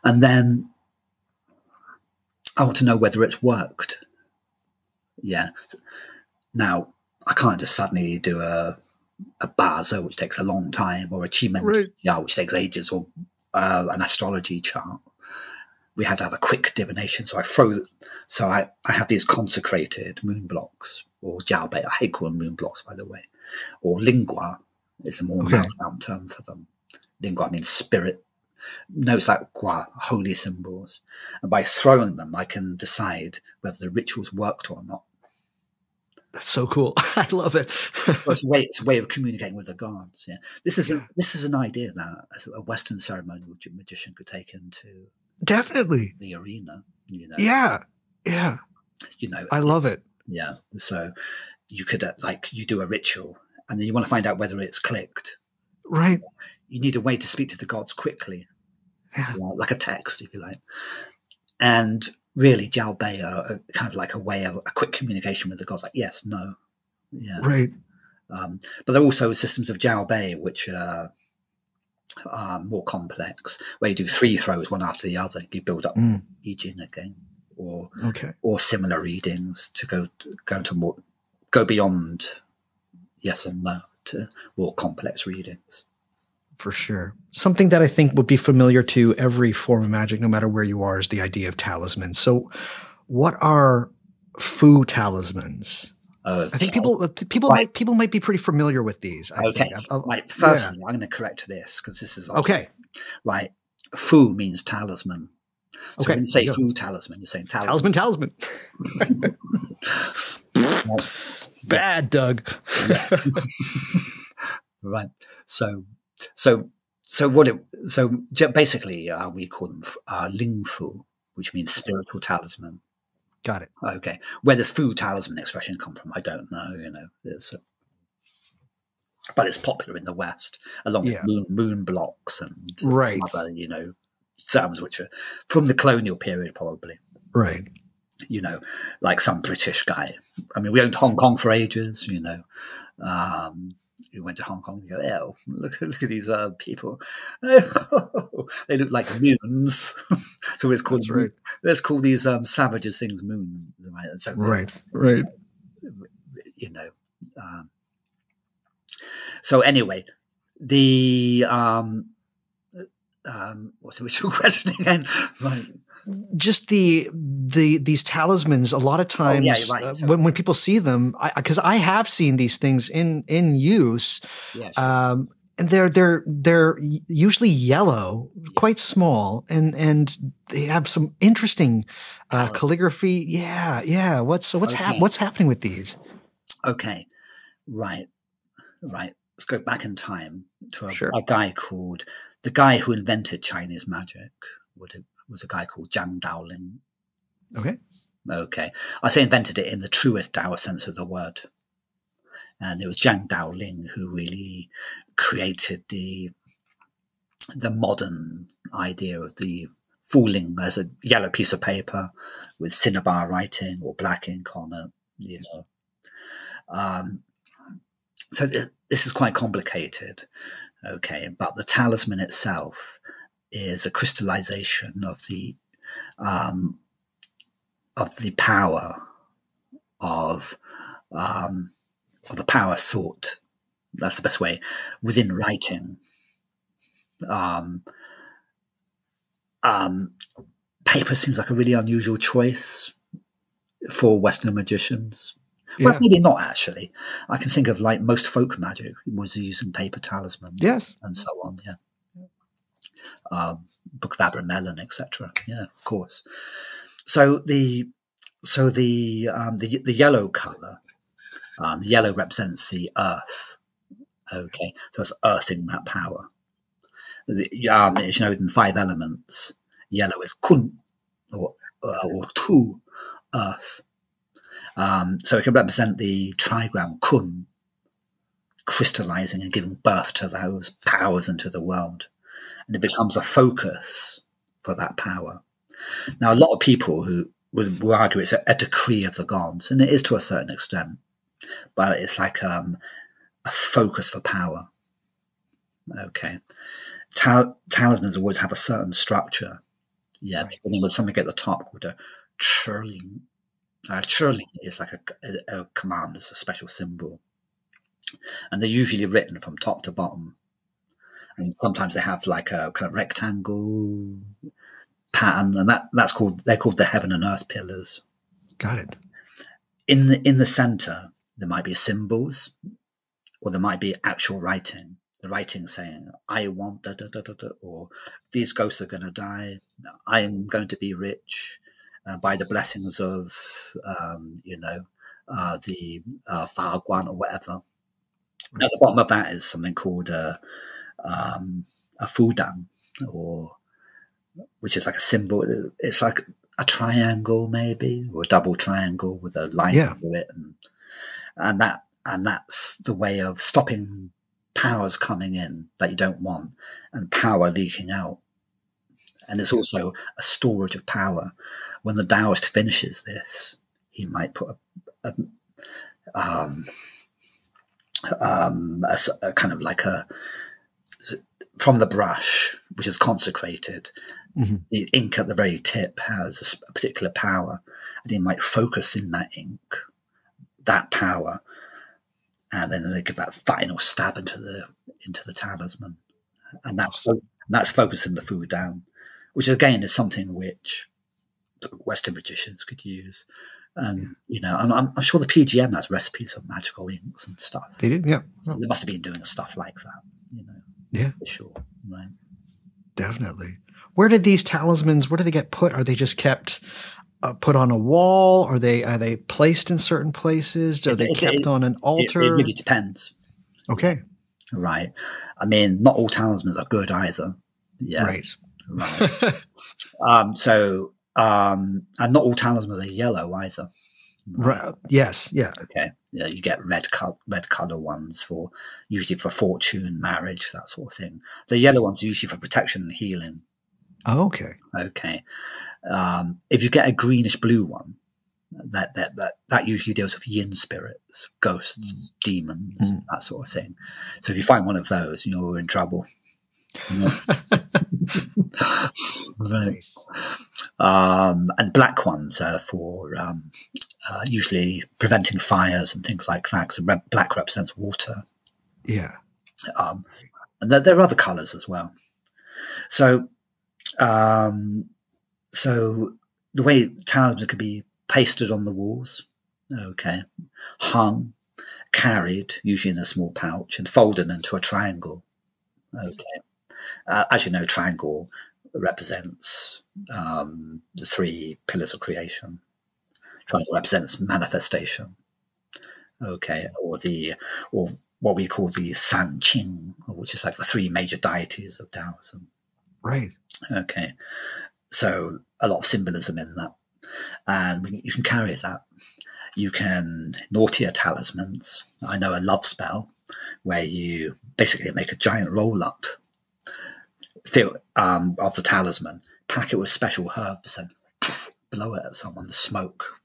And then I want to know whether it's worked. Yeah. Now, I can't just suddenly do a baza, which takes a long time, or a chimen, which takes ages, or an astrology chart. We had to have a quick divination. So I have these consecrated moon blocks, or Jiao Bei. I hate calling moon blocks, by the way, or lingua. It's a more mouth-bound term for them. Lingua means spirit. No, it's like gua, holy symbols. And by throwing them, I can decide whether the ritual's worked or not. That's so cool. I love it. It's a way of communicating with the gods. Yeah, this is an idea that a Western ceremonial magician could take into definitely the arena. Yeah. I love it. Yeah. So you could you do a ritual, and then you want to find out whether it's clicked. Right. You need a way to speak to the gods quickly, like a text, if you like. And really, Jiao Bei are kind of like a way of a quick communication with the gods, like yes, no. Yeah. Right. But there are also systems of Jiao Bei which are more complex, where you do 3 throws one after the other. You build up I Ching again, or similar readings to go beyond yes and no to more complex readings. For sure. Something that I think would be familiar to every form of magic, no matter where you are, is the idea of talismans. So what are foo talismans? I think people might be pretty familiar with these. I think. Right. Firstly, I'm going to correct this because this is okay. Right. Foo means talisman. So okay. when you say foo talisman, you're saying talisman. Talisman. Bad, Doug. Right. So basically, we call them ling fu, which means spiritual talisman. Got it. Okay. Where does foo talisman expression come from? I don't know. But it's popular in the West, along with moon blocks and other, terms which are from the colonial period, probably. Right. Like some British guy. I mean, we owned Hong Kong for ages. We went to Hong Kong and you go, look at these people. They look like moons. So let's call these savages things moons, right? And so right. So anyway, the what's the original question again? Right. Just these talismans. A lot of times, when people see them, because I have seen these things in use, and they're usually yellow, quite small, and they have some interesting calligraphy. Yeah. What's happening with these? Okay, right. Let's go back in time to a guy called the guy who invented Chinese magic. Was a guy called Zhang Daoling. Okay. I say invented it in the truest Taoist sense of the word. And it was Zhang Daoling who really created the modern idea of the fooling as a yellow piece of paper with cinnabar writing or black ink on it, So this is quite complicated. Okay. But the talisman itself is a crystallization of the power of the power sought. That's the best way within writing. Paper seems like a really unusual choice for Western magicians. Well, maybe not actually. I can think of like most folk magic was using paper talismans, and so on. Yeah. Book of Abramelin, etc. Yeah, of course. So the yellow color, yellow represents the earth. Okay, so it's earthing that power. As you know, in 5 elements, yellow is kun or tu, earth. So it can represent the trigram kun, crystallizing and giving birth to those powers into the world. And it becomes a focus for that power. Now, a lot of people who would argue it's a decree of the gods, and it is to a certain extent, but it's like a focus for power. Okay. Talismans always have a certain structure. Yeah, beginning with something at the top called a churling. Churling is like a command, it's a special symbol. And they're usually written from top to bottom. And sometimes they have like a kind of rectangle pattern, and they're called the heaven and earth pillars. Got it. In the center, there might be symbols, or there might be actual writing. The writing saying, "I want da da da da da," or "These ghosts are going to die. I am going to be rich by the blessings of the Fa Guan or whatever." At the bottom of that is something called a fudan, which is like a symbol. It's like a triangle, maybe, or a double triangle with a line through it, and that's the way of stopping powers coming in that you don't want and power leaking out. And it's also a storage of power. When the Taoist finishes this, he might put a kind of like from the brush, which is consecrated, the ink at the very tip has a particular power, and he might focus in that ink, that power, and then they give that final stab into the talisman. and that's focusing the food down, which again is something which Western magicians could use. And I'm sure the PGM has recipes of magical inks and stuff. They did, yeah. So they must have been doing stuff like that, Yeah, for sure, right? Definitely. Where did these talismans? Where do they get put? Are they just kept put on a wall? Are they placed in certain places? Are they kept on an altar? It really depends. Okay. Right. I mean, not all talismans are good either. Yeah. Right. And not all talismans are yellow either. Right. Yes. Yeah. Okay. Yeah, you get red color ones usually for fortune, marriage, that sort of thing. The yellow ones are usually for protection and healing. Oh, okay. Okay. If you get a greenish blue one, that usually deals with yin spirits, ghosts, demons, that sort of thing. So if you find one of those, you're in trouble. Nice. And black ones are for usually preventing fires and things like that, because black represents water. Yeah. And there are other colours as well. So the way talismans could be pasted on the walls, okay, hung, carried, usually in a small pouch, and folded into a triangle. Okay. As you know, triangle represents the three pillars of creation. Triangle represents manifestation. Okay, or what we call the San Qing, which is like the three major deities of Taoism. Right. Okay, so a lot of symbolism in that, and you can carry that. You can naughtier talismans. I know a love spell where you basically make a giant roll up of the talisman, pack it with special herbs, and blow it at someone. The smoke.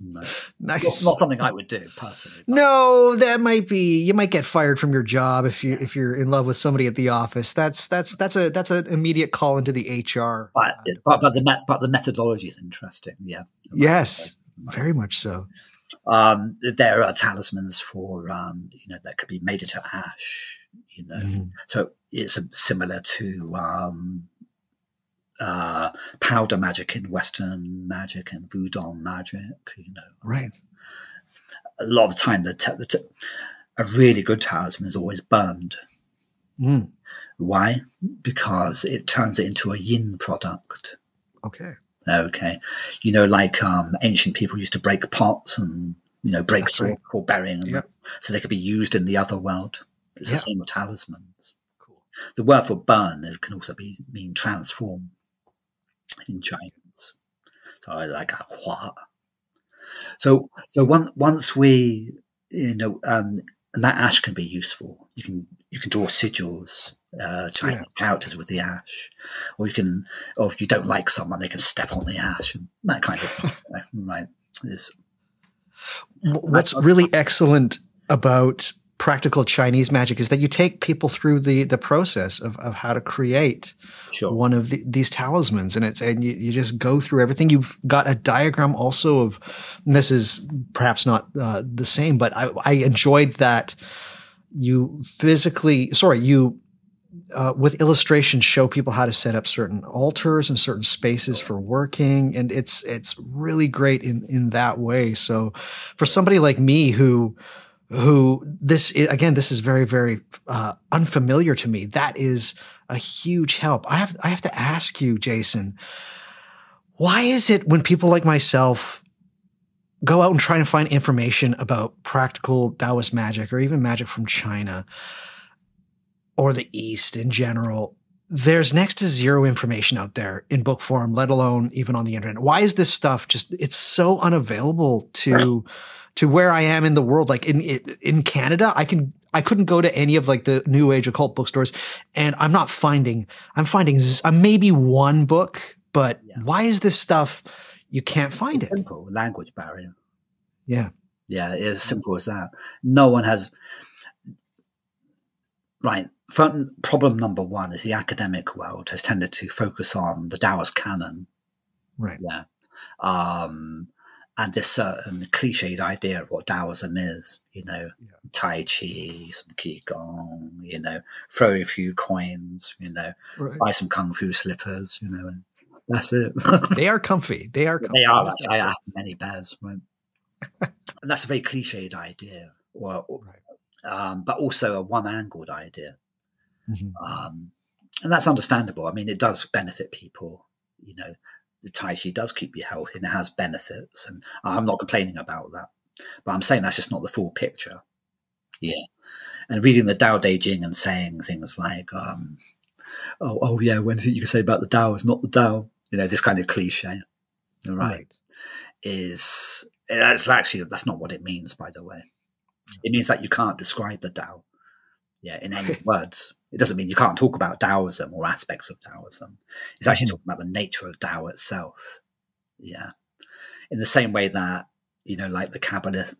No. Nice. Not something I would do personally. No, that might be. You might get fired from your job if you're in love with somebody at the office. That's an immediate call into the HR. But the methodology is interesting. Yeah. Yes, very much so. There are talismans for that could be made into ash. So it's similar to powder magic in Western magic and voodoo magic. Right. A lot of the time, a really good talisman is always burned. Why? Because it turns it into a yin product. Okay. Okay. Like ancient people used to break pots and break swords for burying them, so they could be used in the other world. It's the same with talismans. Cool. The word for burn can also mean transform in Chinese. So like a hua. So once we and that ash can be useful. You can draw sigils, Chinese characters with the ash, or if you don't like someone, they can step on the ash and that kind of thing. Right. What's really excellent about practical Chinese magic is that you take people through the process of how to create one of these talismans, and you just go through everything. You've got a diagram also of, and this is perhaps not the same, but I enjoyed that you with illustrations show people how to set up certain altars and certain spaces for working, and it's really great in that way. So for somebody like me who this is very, very unfamiliar to me, that is a huge help. I have to ask you, Jason, why is it when people like myself go out and try to find information about practical Taoist magic or even magic from China or the East in general, there's next to zero information out there in book form, let alone even on the internet? Why is this stuff it's so unavailable to where I am in the world? Like in Canada, I couldn't go to any of like the New Age occult bookstores, and I'm finding maybe one book, but why is this stuff you can't find it? Simple language barrier. Yeah. Yeah, it's as simple as that. No one has. Right. Problem number one is the academic world has tended to focus on the Taoist canon. Right. Yeah. and this certain cliched idea of what Taoism is, Tai Chi, some Qigong, throw a few coins, buy some Kung Fu slippers, and that's it. They are comfy. They are comfy. They are. I have many pairs. Right? And that's a very cliched idea, but also a one-angled idea. Mm-hmm. And that's understandable. I mean, it does benefit people. The Tai Chi does keep you healthy and it has benefits. And I'm not complaining about that. But I'm saying that's just not the full picture. Yeah. And reading the Tao Te Ching and saying things like, oh yeah, when you can say about the Tao is not the Tao. This kind of cliche. Right. That's not what it means, by the way. It means that you can't describe the Tao. In any words. It doesn't mean you can't talk about Taoism or aspects of Taoism. It's actually talking about the nature of Tao itself. Yeah. In the same way that, like the Kabbalists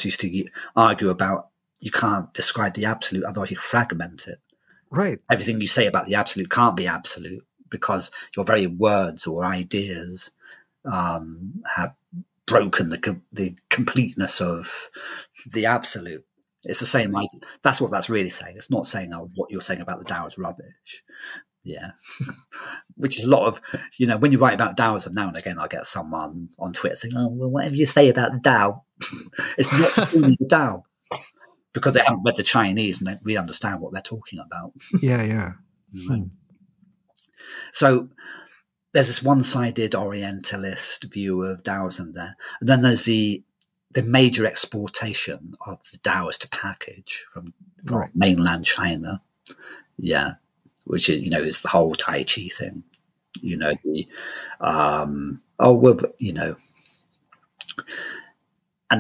used to argue about you can't describe the absolute, otherwise you fragment it. Right. Everything you say about the absolute can't be absolute because your very words or ideas have broken the completeness of the absolute. It's the same idea. That's what that's really saying. It's not saying what you're saying about the Tao is rubbish. Yeah. Which is a lot of, when you write about Taoism now and again, I get someone on Twitter saying, oh, well, whatever you say about the Tao, it's not really the Tao. Because they haven't read the Chinese and don't really understand what they're talking about. Yeah. So there's this one-sided Orientalist view of Taoism there. And then there's the major exportation of the Taoist package from mainland China, which is is the whole Tai Chi thing, and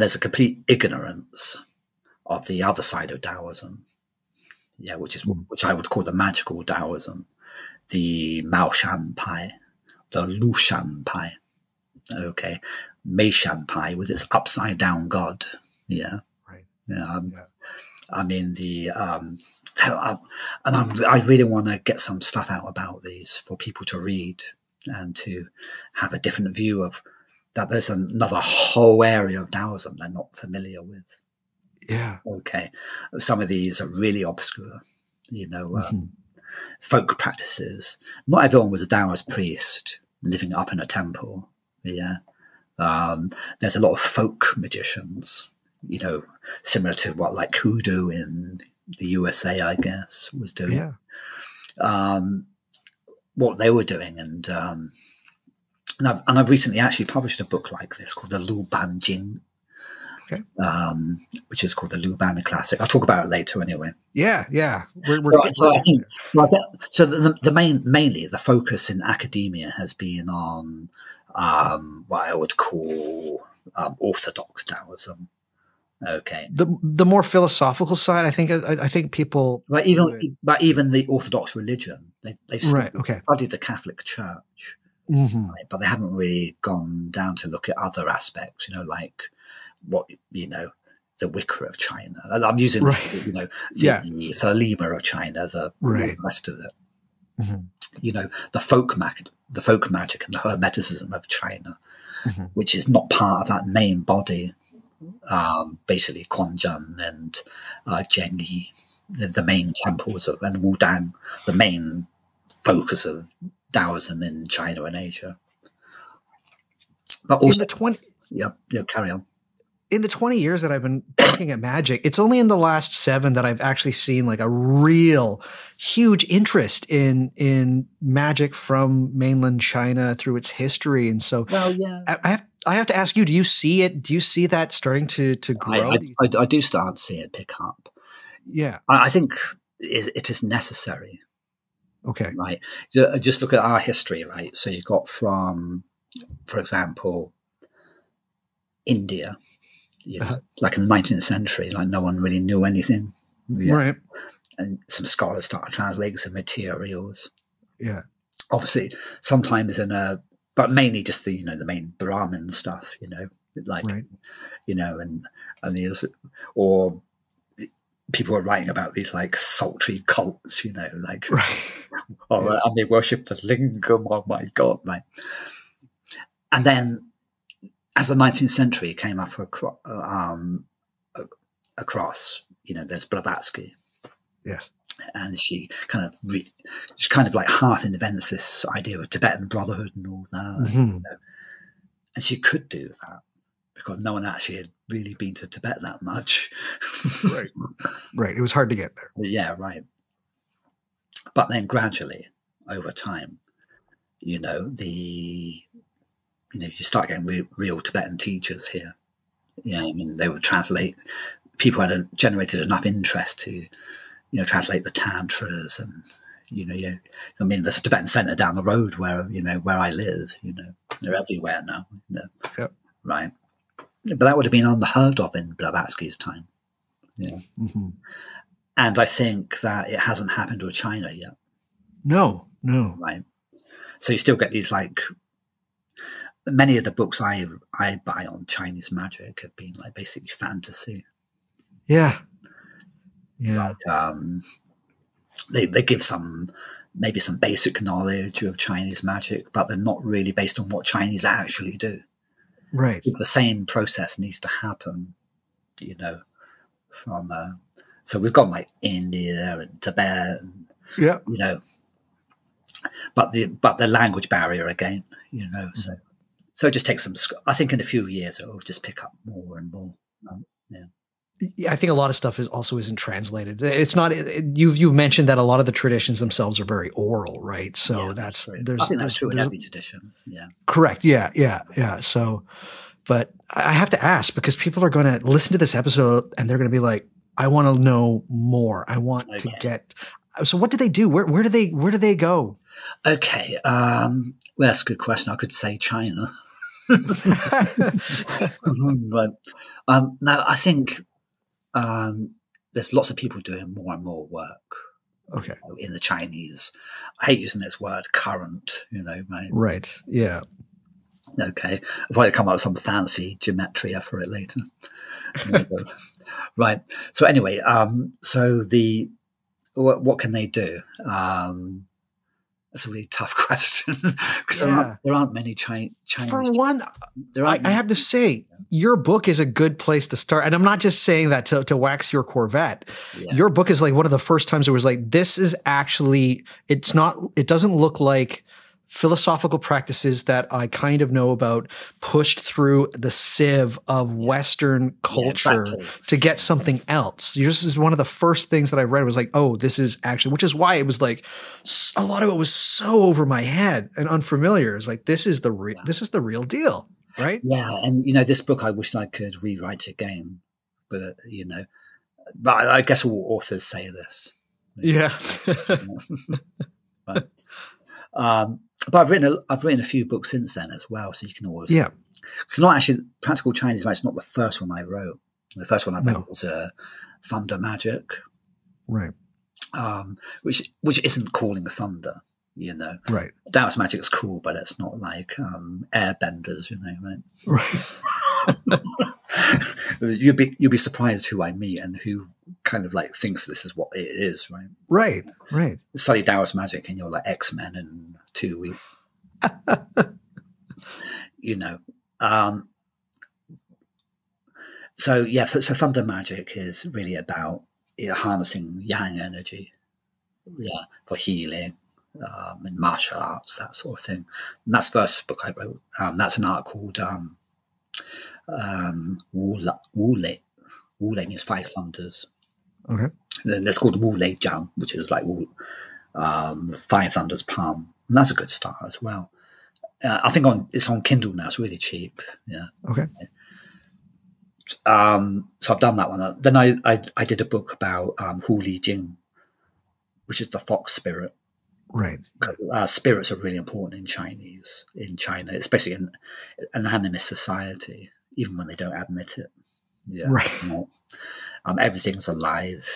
there's a complete ignorance of the other side of Taoism, which I would call the magical Taoism, the Mao Shan Pai, the Lu Shan Pai, Mei Shan Pai with its upside down God. Yeah. Right. I mean, I really want to get some stuff out about these for people to read and to have a different view of that. There's another whole area of Taoism they're not familiar with. Yeah. Okay. Some of these are really obscure, folk practices. Not everyone was a Taoist priest living up in a temple. Yeah. There's a lot of folk magicians, similar to what like hoodoo in the USA, I guess, was doing. Yeah. What they were doing, and I've recently actually published a book like this called the Lu Ban Jing, which is called the Lu Ban Classic. I'll talk about it later, anyway. Yeah. So mainly the focus in academia has been on what I would call orthodox Taoism. Okay. The more philosophical side, I think people, but even the Orthodox religion, they've studied the Catholic Church, but they haven't really gone down to look at other aspects. like what the Wicca of China. I'm using the Thelema of China, the rest of it. Mm-hmm. The folk magic and the Hermeticism of China, which is not part of that main body. Basically Quanzhen and Zhengyi, the main temples of, and Wudang, the main focus of Taoism in China and Asia. But also, carry on. In the 20 years that I've been looking at magic, it's only in the last 7 that I've actually seen like a real huge interest in magic from mainland China through its history. And so I have to ask you, do you see it? Do you see that starting to grow? I do start to see it pick up. Yeah. I think it is necessary. Okay. Right. Just look at our history, right? So you got from, for example, India, like in the 19th century, like no one really knew anything. Yeah. Right. And some scholars started translating some materials. Yeah. Obviously, sometimes but mainly just the main Brahmin stuff, like, and these, or people were writing about these like sultry cults, like, and they worshipped the lingam. Oh my God. Like, and then as the 19th century came up across, there's Blavatsky. Yes. And she kind of like half invents this idea of Tibetan brotherhood and all that. Mm-hmm. And she could do that because no one actually had really been to Tibet that much. Right. Right. It was hard to get there. Yeah, right. But then gradually, over time, you start getting real Tibetan teachers here. I mean, they would translate. People had generated enough interest to, translate the tantras, and I mean, there's a Tibetan center down the road where I live. They're everywhere now. Yep. Right. But that would have been unheard of in Blavatsky's time. Yeah. Mm-hmm. And I think that it hasn't happened with China yet. No. Right. So you still get these, like, many of the books I buy on Chinese magic have been like basically fantasy. Yeah. Yeah. Like, they give maybe some basic knowledge of Chinese magic, but they're not really based on what Chinese actually do. Right. The same process needs to happen, from so we've got like India and Tibet, and, yeah, but the language barrier again, so it just takes some. I think in a few years it will just pick up more and more. Yeah, I think a lot of stuff isn't translated. It's not. You've mentioned that a lot of the traditions themselves are very oral, right? So that's true in every tradition. Yeah, correct. Yeah. So, but I have to ask, because people are going to listen to this episode and they're going to be like, "I want to know more. I want to get." So, what do they do? Where do they go? Okay, well, that's a good question. I could say China, but no, I think. There's lots of people doing more and more work. Okay. In the Chinese, I hate using this word current, right? Right. Yeah. Okay. I'll probably come up with some fancy gematria for it later. Right. So anyway, what can they do? That's a really tough question because there aren't many Chinese. For one, I have to say, your book is a good place to start. And I'm not just saying that to wax your Corvette. Yeah. Your book is like one of the first times it was like, this is actually, it doesn't look like philosophical practices that I kind of know about pushed through the sieve of Western culture to get something else. Yours is one of the first things that I read was like, oh, this is actually, which is why it was like, a lot of it was so over my head and unfamiliar. It's like, this is the real deal, right? Yeah. And, this book, I wish I could rewrite again, but, but I guess all authors say this. Yeah. Right. But I've written a few books since then as well, so you can always. Yeah. It's not actually Practical Chinese Magic. It's not the first one I wrote. The first one I wrote was Thunder Magic, right? Which isn't calling the thunder, Right. Taoist magic is cool, but it's not like airbenders, right? Right. You'd be surprised who I meet and who kind of like thinks this is what it is, right? Right. Study Taoist magic and you're like X-Men in 2 weeks. So thunder magic is really about harnessing yang energy, for healing, and martial arts, that sort of thing. And that's the first book I wrote. That's an art called Wu Lei. Wu Lei means 5 thunders. Okay. And then there's called Wu Lei Jiang, which is like 5 thunders palm. And that's a good start as well. I think it's on Kindle now. It's really cheap. Yeah. Okay. So I've done that one. Then I did a book about Hu Li Jing, which is the fox spirit. Right. Spirits are really important in China, especially in an animist society, even when they don't admit it. Yeah. Right. Everything's alive.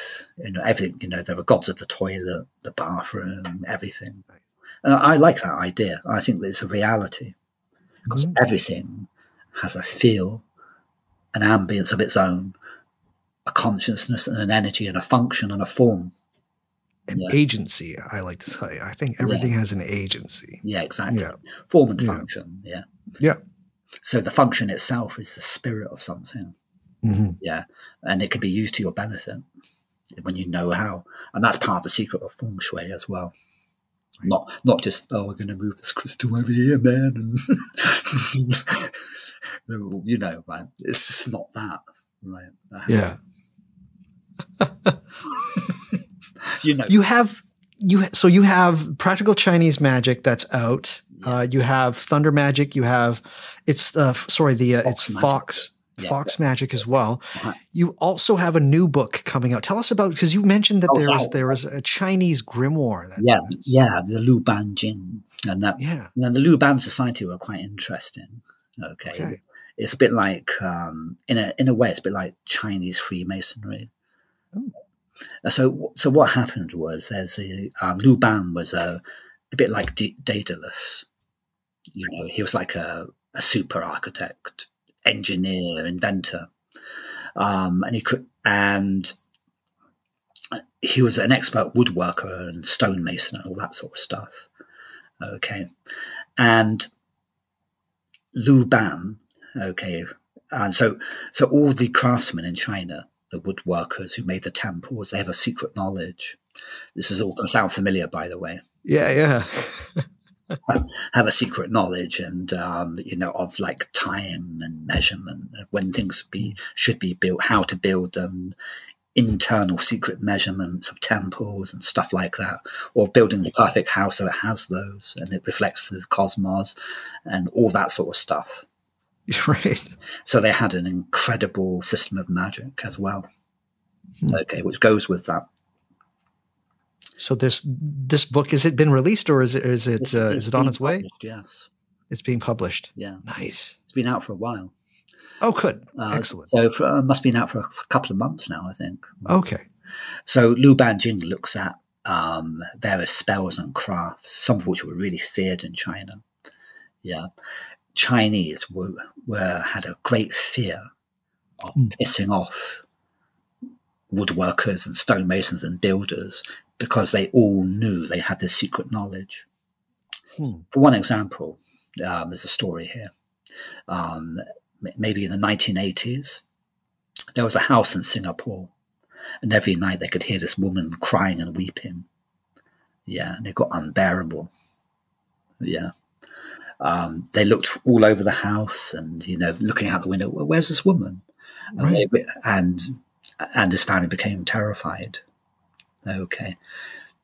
Everything. There are gods of the toilet, the bathroom, everything. And I like that idea. I think that it's a reality because everything has a feel, an ambience of its own, a consciousness and an energy and a function and a form. An agency, I like to say. I think everything has an agency. Yeah, exactly. Yeah. Form and function, yeah. So the function itself is the spirit of something. Mm-hmm. Yeah. And it can be used to your benefit when you know how. And that's part of the secret of feng shui as well. Not just, oh, we're going to move this crystal over here, man. And you know, right? It's just not that, right? Yeah. You know, you have Practical Chinese Magic that's out. Yeah. You have Thunder Magic. You have it's Fox Magic as well. Uh-huh. You also have a new book coming out. Tell us about, because you mentioned that there was a Chinese grimoire. The Lu Ban Jing, and that. Yeah, and the Lu Ban Society were quite interesting. Okay. It's a bit like in a way, it's a bit like Chinese Freemasonry. Oh. So what happened was there's Lu Ban was a bit like Daedalus. You know, he was like a super architect, engineer, inventor, and he was an expert woodworker and stonemason and all that sort of stuff. Okay, and Lu Ban. Okay, and so all the craftsmen in China, the woodworkers who made the temples, they have a secret knowledge. This is all going to sound familiar, by the way. Yeah. Have a secret knowledge, and you know, of like time and measurement of when things should be built, how to build them, internal secret measurements of temples and stuff like that, or building the perfect house so it has those and it reflects the cosmos and all that sort of stuff. Right. So they had an incredible system of magic as well. Okay, which goes with that. So this book, has it been released, or is it on its way? Yes, it's being published. Yeah, nice. It's been out for a while. Oh, good, excellent. So must have been out for a couple of months now, I think. Okay. So Lu Ban Jing looks at various spells and crafts, some of which were really feared in China. Yeah, Chinese had a great fear of pissing off woodworkers and stonemasons and builders, because they all knew they had this secret knowledge. For one example, there's a story here. Maybe in the 1980s, there was a house in Singapore, and every night they could hear this woman crying and weeping. Yeah, and it got unbearable. Yeah. They looked all over the house, and, you know, looking out the window, well, where's this woman? Right. And this family became terrified. Okay.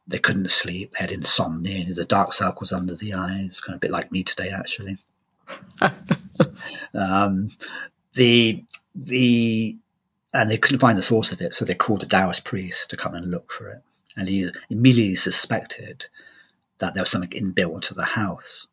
They couldn't sleep. They had insomnia. The dark circles under the eyes, kind of a bit like me today, actually. And they couldn't find the source of it, so they called a Taoist priest to come and look for it. And he immediately suspected that there was something inbuilt into the house.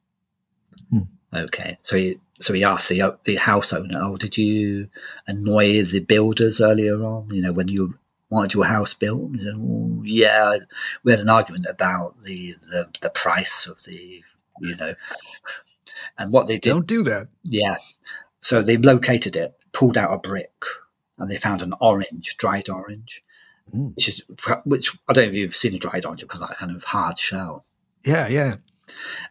Okay, so he asked the house owner, "Oh, did you annoy the builders earlier on? You know, when you wanted your house built?" He said, "Oh, yeah, we had an argument about the price of the, you know." And what they did, don't do that. Yeah, so they located it, pulled out a brick, and they found an orange, dried orange, which I don't know if you've seen a dried orange, because that kind of hard shell. Yeah.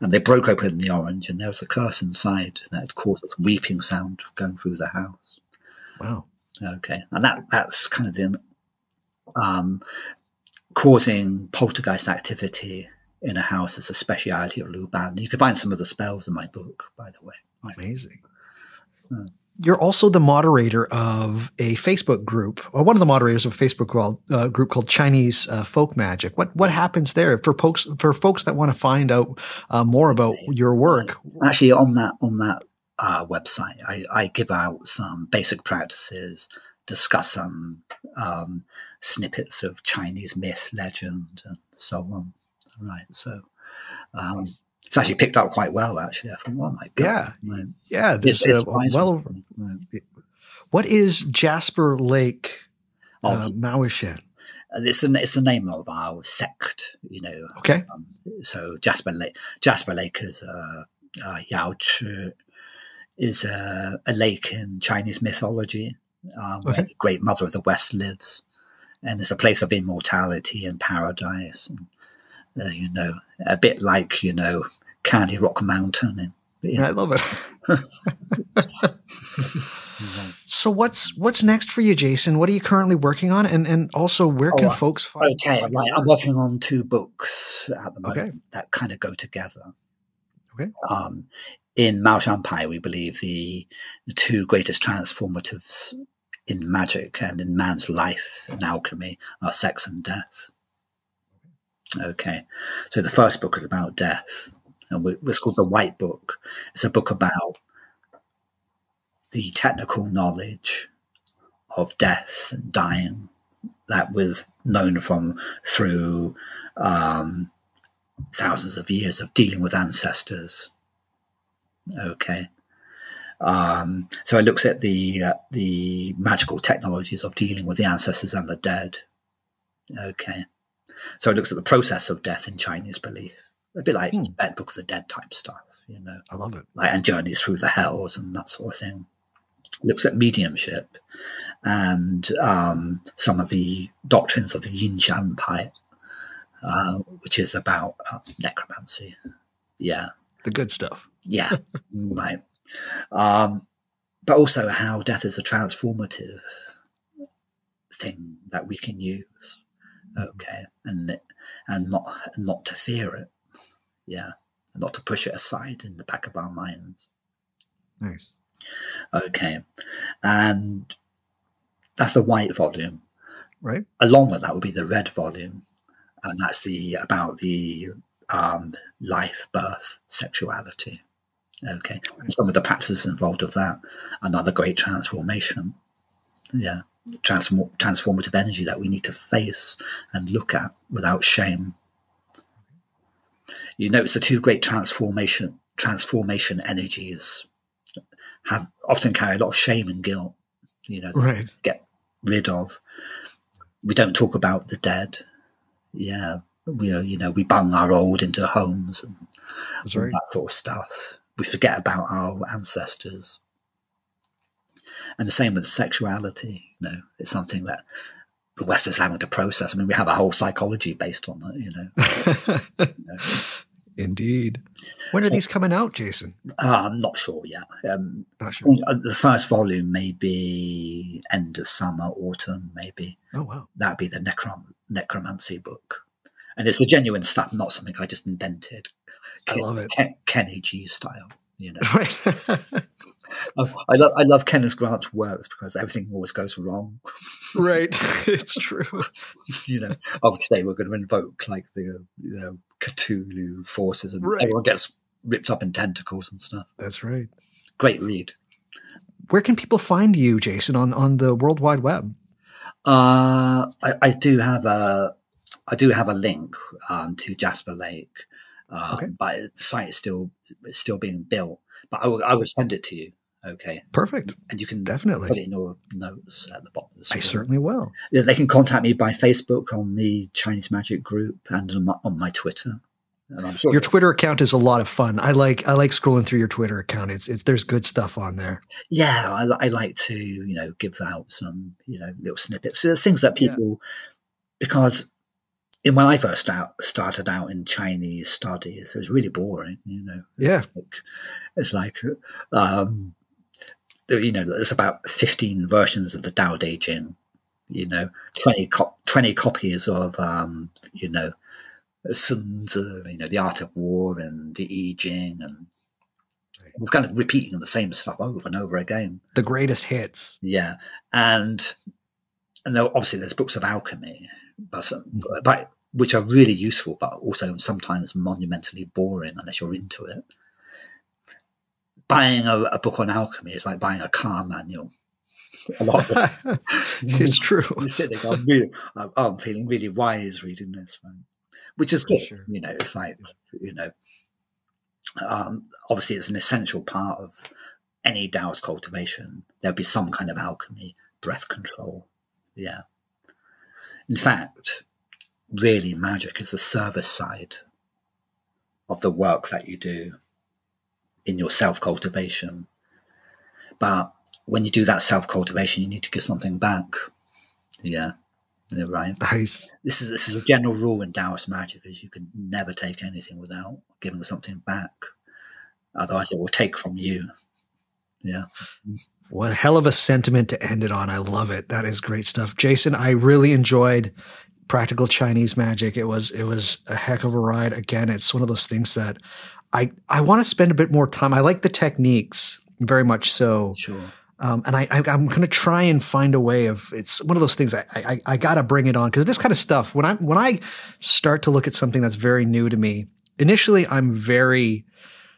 And they broke open the orange, and there was a curse inside that had caused this weeping sound going through the house. Wow. Okay, and that's kind of the causing poltergeist activity in a house is a speciality of Lu Ban. You can find some of the spells in my book, by the way. Amazing. You're also the moderator of a Facebook group, or one of the moderators of a Facebook group called Chinese Folk Magic. What happens there for folks that want to find out more about your work? Actually, on that website, I give out some basic practices, discuss some snippets of Chinese myth, legend, and so on. Right, so it's actually picked up quite well. Actually, I thought, oh my god, yeah. It's well over. Right. What is Jasper Lake Maoishan? It's the name of our sect, you know. Okay. So Jasper Lake is Yao Chi, is a lake in Chinese mythology where the Great Mother of the West lives, and it's a place of immortality and paradise. And, you know, a bit like, you know, Candy Rock Mountain I love it. So what's next for you, Jason? What are you currently working on? And also, where can folks find Okay, your right. I'm work? working on 2 books at the moment that kind of go together. Okay. In Mao Shanpai, we believe the 2 greatest transformatives in magic and in man's life and alchemy are sex and death. Okay, so the first book is about death, and it's called The White Book. It's a book about the technical knowledge of death and dying that was known through thousands of years of dealing with ancestors. Okay. So it looks at the magical technologies of dealing with the ancestors and the dead. Okay. So it looks at the process of death in Chinese belief. A bit like Book of the Dead type stuff, you know. I love it. And journeys through the hells and that sort of thing. It looks at mediumship and some of the doctrines of the Yin Shanpai, which is about necromancy. Yeah. The good stuff. Yeah. Right. But also how death is a transformative thing that we can use. Okay. And not to fear it. Yeah. And not to push it aside in the back of our minds. Nice. Okay. And that's the white volume. Right. Along with that would be the red volume. And that's about the life, birth, sexuality. Okay. And some of the practices involved of that. Another great transformation. Yeah. Transformative energy that we need to face and look at without shame. You notice the 2 great transformation energies often carry a lot of shame and guilt, you know, right. Get rid of. We don't talk about the dead. Yeah. We bung our old into homes and all that sort of stuff. We forget about our ancestors. And the same with sexuality. You know, it's something that the West is having to process. I mean, we have a whole psychology based on that, you know. Indeed. When are these coming out, Jason? I'm not sure yet. Not sure. The first volume may be end of summer, autumn, maybe. Oh, wow. That'd be the necromancy book. And it's the genuine stuff, not something I just invented. I love it. Kenny G style, you know. Right. I love Kenneth Grant's works because everything always goes wrong. Right. It's true. You know, today we're going to invoke like the Cthulhu forces and everyone gets ripped up in tentacles and stuff. That's right. Great read. Where can people find you, Jason, on the World Wide Web? I do have a link to Jasper Lake, but the site is still being built. But I will send it to you. Okay. Perfect. And you can definitely put it in your notes at the bottom of the screen. I certainly will. They can contact me by Facebook on the Chinese Magic group and on my Twitter. And I'm sure your Twitter account is a lot of fun. I like scrolling through your Twitter account. There's good stuff on there. Yeah, I like to give out some little snippets. So things that people because when I first started out in Chinese studies, it was really boring. Yeah, it's like there's about 15 versions of the Tao Te Ching. 20 copies of Sun Tzu, the Art of War and the I Ching, and it was kind of repeating the same stuff over and over again. The greatest hits. Yeah, and obviously there's books of alchemy, but which are really useful, but also sometimes monumentally boring unless you're into it. Buying a book on alchemy is like buying a car manual. A lot of it's true. You sit there going, I'm feeling really wise reading this one, which is good. Sure. It's like, obviously it's an essential part of any Taoist cultivation. There'll be some kind of alchemy, breath control. Yeah. In fact, really magic is the service side of the work that you do in your self-cultivation. But when you do that self-cultivation, you need to give something back. Yeah. Right. Nice. This is a general rule in Taoist magic, is you can never take anything without giving something back. Otherwise, it will take from you. Yeah. What a hell of a sentiment to end it on. I love it. That is great stuff. Jason, I really enjoyed Practical Chinese Magic. It was a heck of a ride. Again, it's one of those things that I want to spend a bit more time. I like the techniques very much so. Sure. And I'm going to try and find a way of, it's one of those things I got to bring it on, because this kind of stuff, when I start to look at something that's very new to me, initially I'm very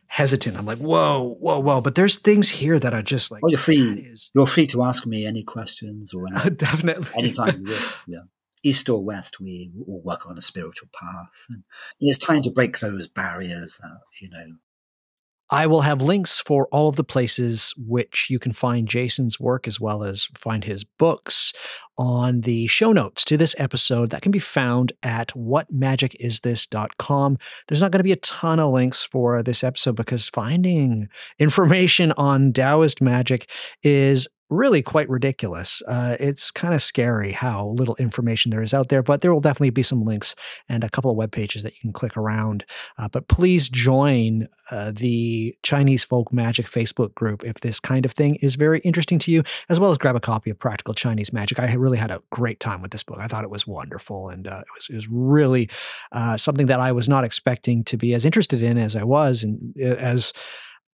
hesitant. I'm like, whoa. But there's things here that are just like, well, you're free to ask me any questions or definitely anytime you wish. Yeah. East or West, we all work on a spiritual path. And it's time to break those barriers that, I will have links for all of the places which you can find Jason's work, as well as find his books, on the show notes to this episode that can be found at whatmagicisthis.com. There's not going to be a ton of links for this episode because finding information on Taoist magic is really quite ridiculous. It's kind of scary how little information there is out there, but there will definitely be some links and a couple of web pages that you can click around. But please join the Chinese Folk Magic Facebook group if this kind of thing is very interesting to you, as well as grab a copy of Practical Chinese Magic. I really had a great time with this book. I thought it was wonderful, and it was really something that I was not expecting to be as interested in as I was, and as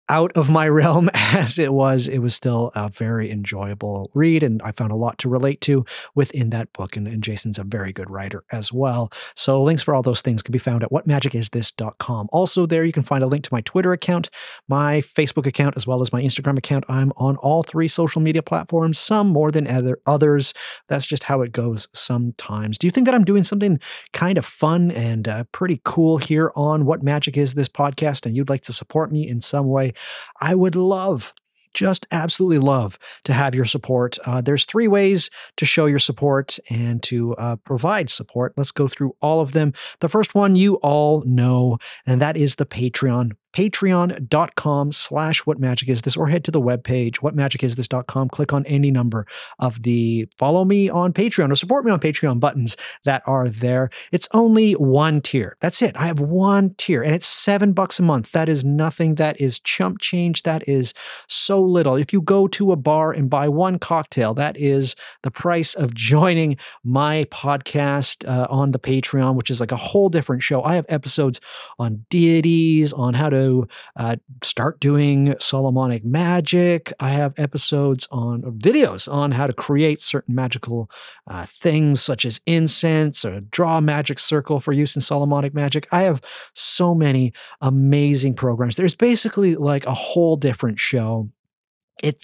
out of my realm as it was still a very enjoyable read, and I found a lot to relate to within that book, and Jason's a very good writer as well. So links for all those things can be found at whatmagicisthis.com. Also there you can find a link to my Twitter account, my Facebook account, as well as my Instagram account. I'm on all three social media platforms, some more than others. That's just how it goes sometimes. Do you think that I'm doing something kind of fun and pretty cool here on What Magic Is This podcast, and you'd like to support me in some way? I would love, just absolutely love, to have your support. There's 3 ways to show your support and to provide support. Let's go through all of them. The first one you all know, and that is the Patreon. Patreon.com/whatmagicisthis, or head to the webpage, whatmagicisthis.com. Click on any number of the follow me on Patreon or support me on Patreon buttons that are there. It's only one tier. That's it. I have one tier, and it's $7 a month. That is nothing. That is chump change. That is so little. If you go to a bar and buy one cocktail, that is the price of joining my podcast on the Patreon, which is like a whole different show. I have episodes on deities, on how to start doing Solomonic magic. I have episodes on videos on how to create certain magical things, such as incense or draw a magic circle for use in Solomonic magic. I have so many amazing programs. There's basically like a whole different show.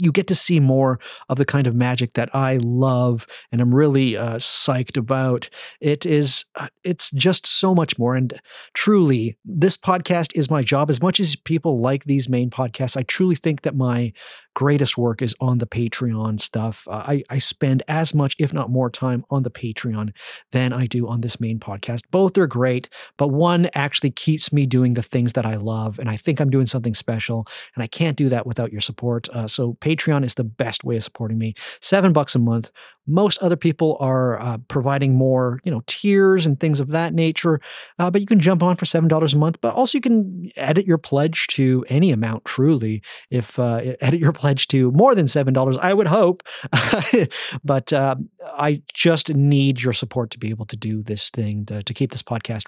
You get to see more of the kind of magic that I love and I'm really psyched about. It's just so much more. And truly, this podcast is my job. As much as people like these main podcasts, I truly think that my greatest work is on the Patreon stuff. I spend as much, if not more time on the Patreon than I do on this main podcast. Both are great, but one actually keeps me doing the things that I love. And I think I'm doing something special, and I can't do that without your support. So Patreon is the best way of supporting me. $7 a month. Most other people are providing more, tiers and things of that nature. But you can jump on for $7 a month. But also you can edit your pledge to any amount, truly. If edit your pledge to more than $7, I would hope. But I just need your support to be able to do this thing, to keep this podcast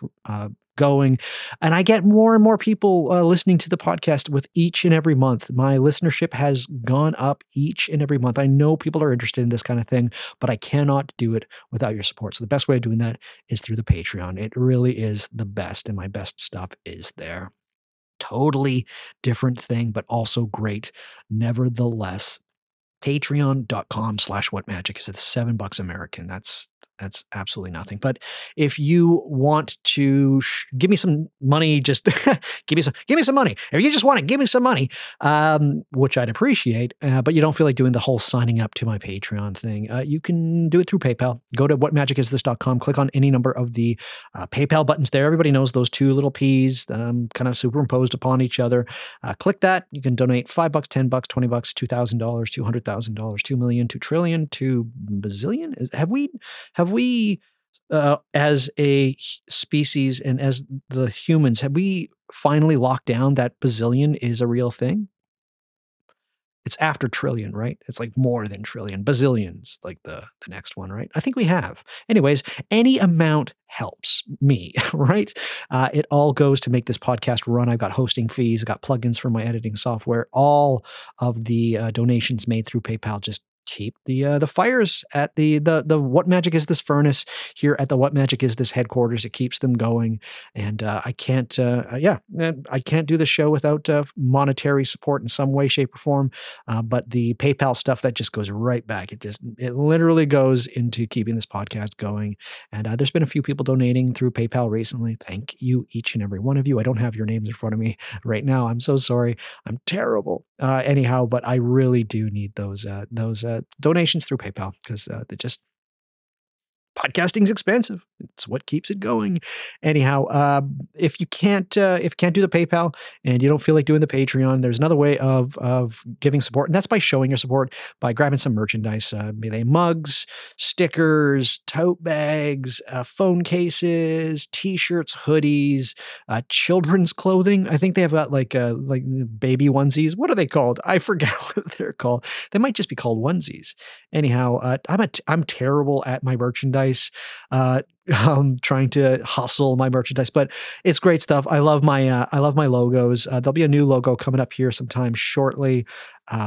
going. And I get more and more people listening to the podcast with each and every month. My listenership has gone up each and every month. I know people are interested in this kind of thing, but I cannot do it without your support. So the best way of doing that is through the Patreon. It really is the best, and my best stuff is there. Totally different thing, but also great nevertheless. Patreon.com/whatmagic is $7 American. That's absolutely nothing. But if you want to give me some money, just give me some money. If you just want to give me some money, which I'd appreciate, but you don't feel like doing the whole signing up to my Patreon thing, you can do it through PayPal. Go to whatmagicisthis.com, click on any number of the PayPal buttons there. Everybody knows those 2 little P's kind of superimposed upon each other. Click that. You can donate $5, $10, $20, $2,000, $200,000, $2 million, $2 trillion, $2 bazillion. Have we, as a species and as the humans, have we finally locked down that bazillion is a real thing? It's after trillion, right? It's like more than trillion, bazillions, like the next one, right? I think we have. Anyways, any amount helps me, right? It all goes to make this podcast run. I've got hosting fees, I've got plugins for my editing software. All of the donations made through PayPal just keep the fires at the What Magic Is This furnace here at the What Magic Is This headquarters. It keeps them going, and I can't do the show without monetary support in some way, shape, or form. But the PayPal stuff, that just goes right back. It literally goes into keeping this podcast going. And there's been a few people donating through PayPal recently. Thank you, each and every one of you. I don't have your names in front of me right now. I'm so sorry. I'm terrible. Anyhow, but I really do need those donations through PayPal, because podcasting's expensive. It's what keeps it going. Anyhow, if you can't do the PayPal and you don't feel like doing the Patreon, there's another way of giving support, and that's by showing your support by grabbing some merchandise, be they mugs, stickers, tote bags, phone cases, T-shirts, hoodies, children's clothing. I think they have got like baby onesies. What are they called? I forget what they're called. They might just be called onesies. Anyhow, I'm terrible at my merchandise. Trying to hustle my merchandise, but it's great stuff. I love my logos. There'll be a new logo coming up here sometime shortly,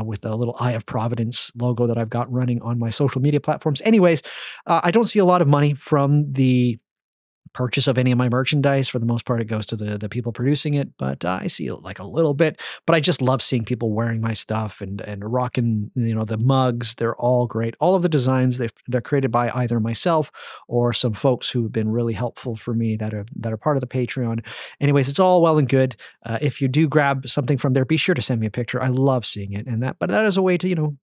with a little Eye of Providence logo that I've got running on my social media platforms. Anyways, I don't see a lot of money from the purchase of any of my merchandise. For the most part, it goes to the people producing it, but I see like a little bit. But I just love seeing people wearing my stuff and rocking, the mugs. They're all great. All of the designs, they're created by either myself or some folks who have been really helpful for me that are part of the Patreon. Anyways, it's all well and good. If you do grab something from there, be sure to send me a picture. I love seeing it, but that is a way to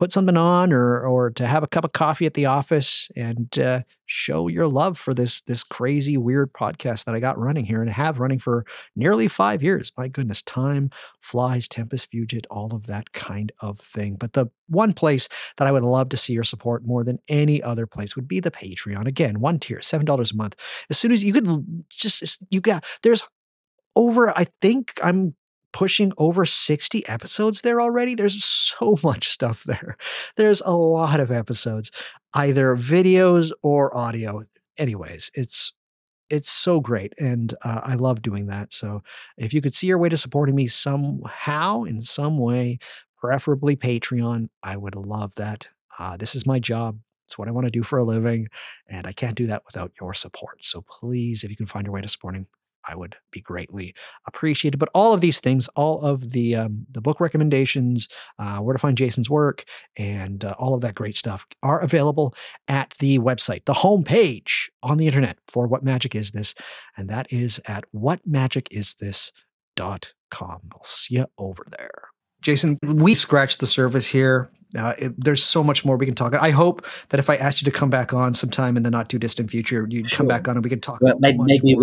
put something on or to have a cup of coffee at the office and show your love for this crazy, weird podcast that I got running here and have running for nearly 5 years. My goodness, time flies, tempus fugit, all of that kind of thing. But the one place that I would love to see your support more than any other place would be the Patreon. Again, one tier, $7 a month. As soon as you could there's over, I think I'm pushing over 60 episodes there already. There's so much stuff there. There's a lot of episodes, either videos or audio. Anyways, it's so great, and I love doing that. So if you could see your way to supporting me somehow, in some way, preferably Patreon, I would love that. This is my job. It's what I want to do for a living, and I can't do that without your support. So please, if you can find your way to supporting, I would be greatly appreciated. But all of these things, all of the book recommendations, where to find Jason's work, and all of that great stuff are available at the website, the homepage on the internet for What Magic Is This, and that is at whatmagicisthis.com. I'll see you over there. Jason, we scratched the surface here. There's so much more we can talk about. I hope that if I asked you to come back on sometime in the not too distant future, you'd come back on and we could talk about maybe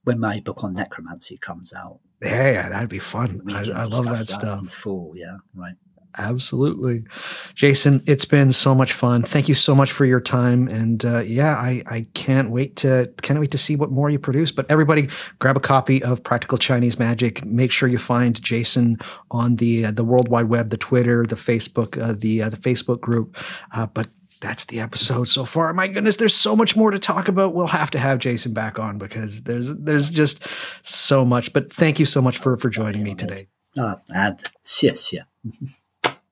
when my book on necromancy comes out. Yeah, that'd be fun. I love that stuff. In full, yeah, right. Absolutely. Jason, it's been so much fun. Thank you so much for your time. And I can't wait to see what more you produce. But everybody, grab a copy of Practical Chinese Magic. Make sure you find Jason on the World Wide Web, the Twitter, the Facebook, the Facebook group. But that's the episode so far. My goodness, there's so much more to talk about. We'll have to have Jason back on because there's just so much. But thank you so much for joining me today. And yes.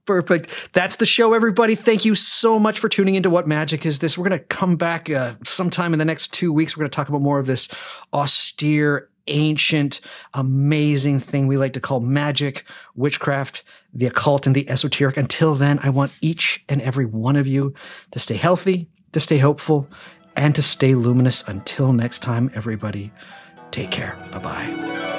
Perfect. That's the show, everybody. Thank you so much for tuning into What Magic Is This. We're going to come back sometime in the next 2 weeks. We're going to talk about more of this austere, ancient, amazing thing we like to call magic, witchcraft, the occult, and the esoteric. Until then, I want each and every one of you to stay healthy, to stay hopeful, and to stay luminous. Until next time, everybody, take care. Bye-bye.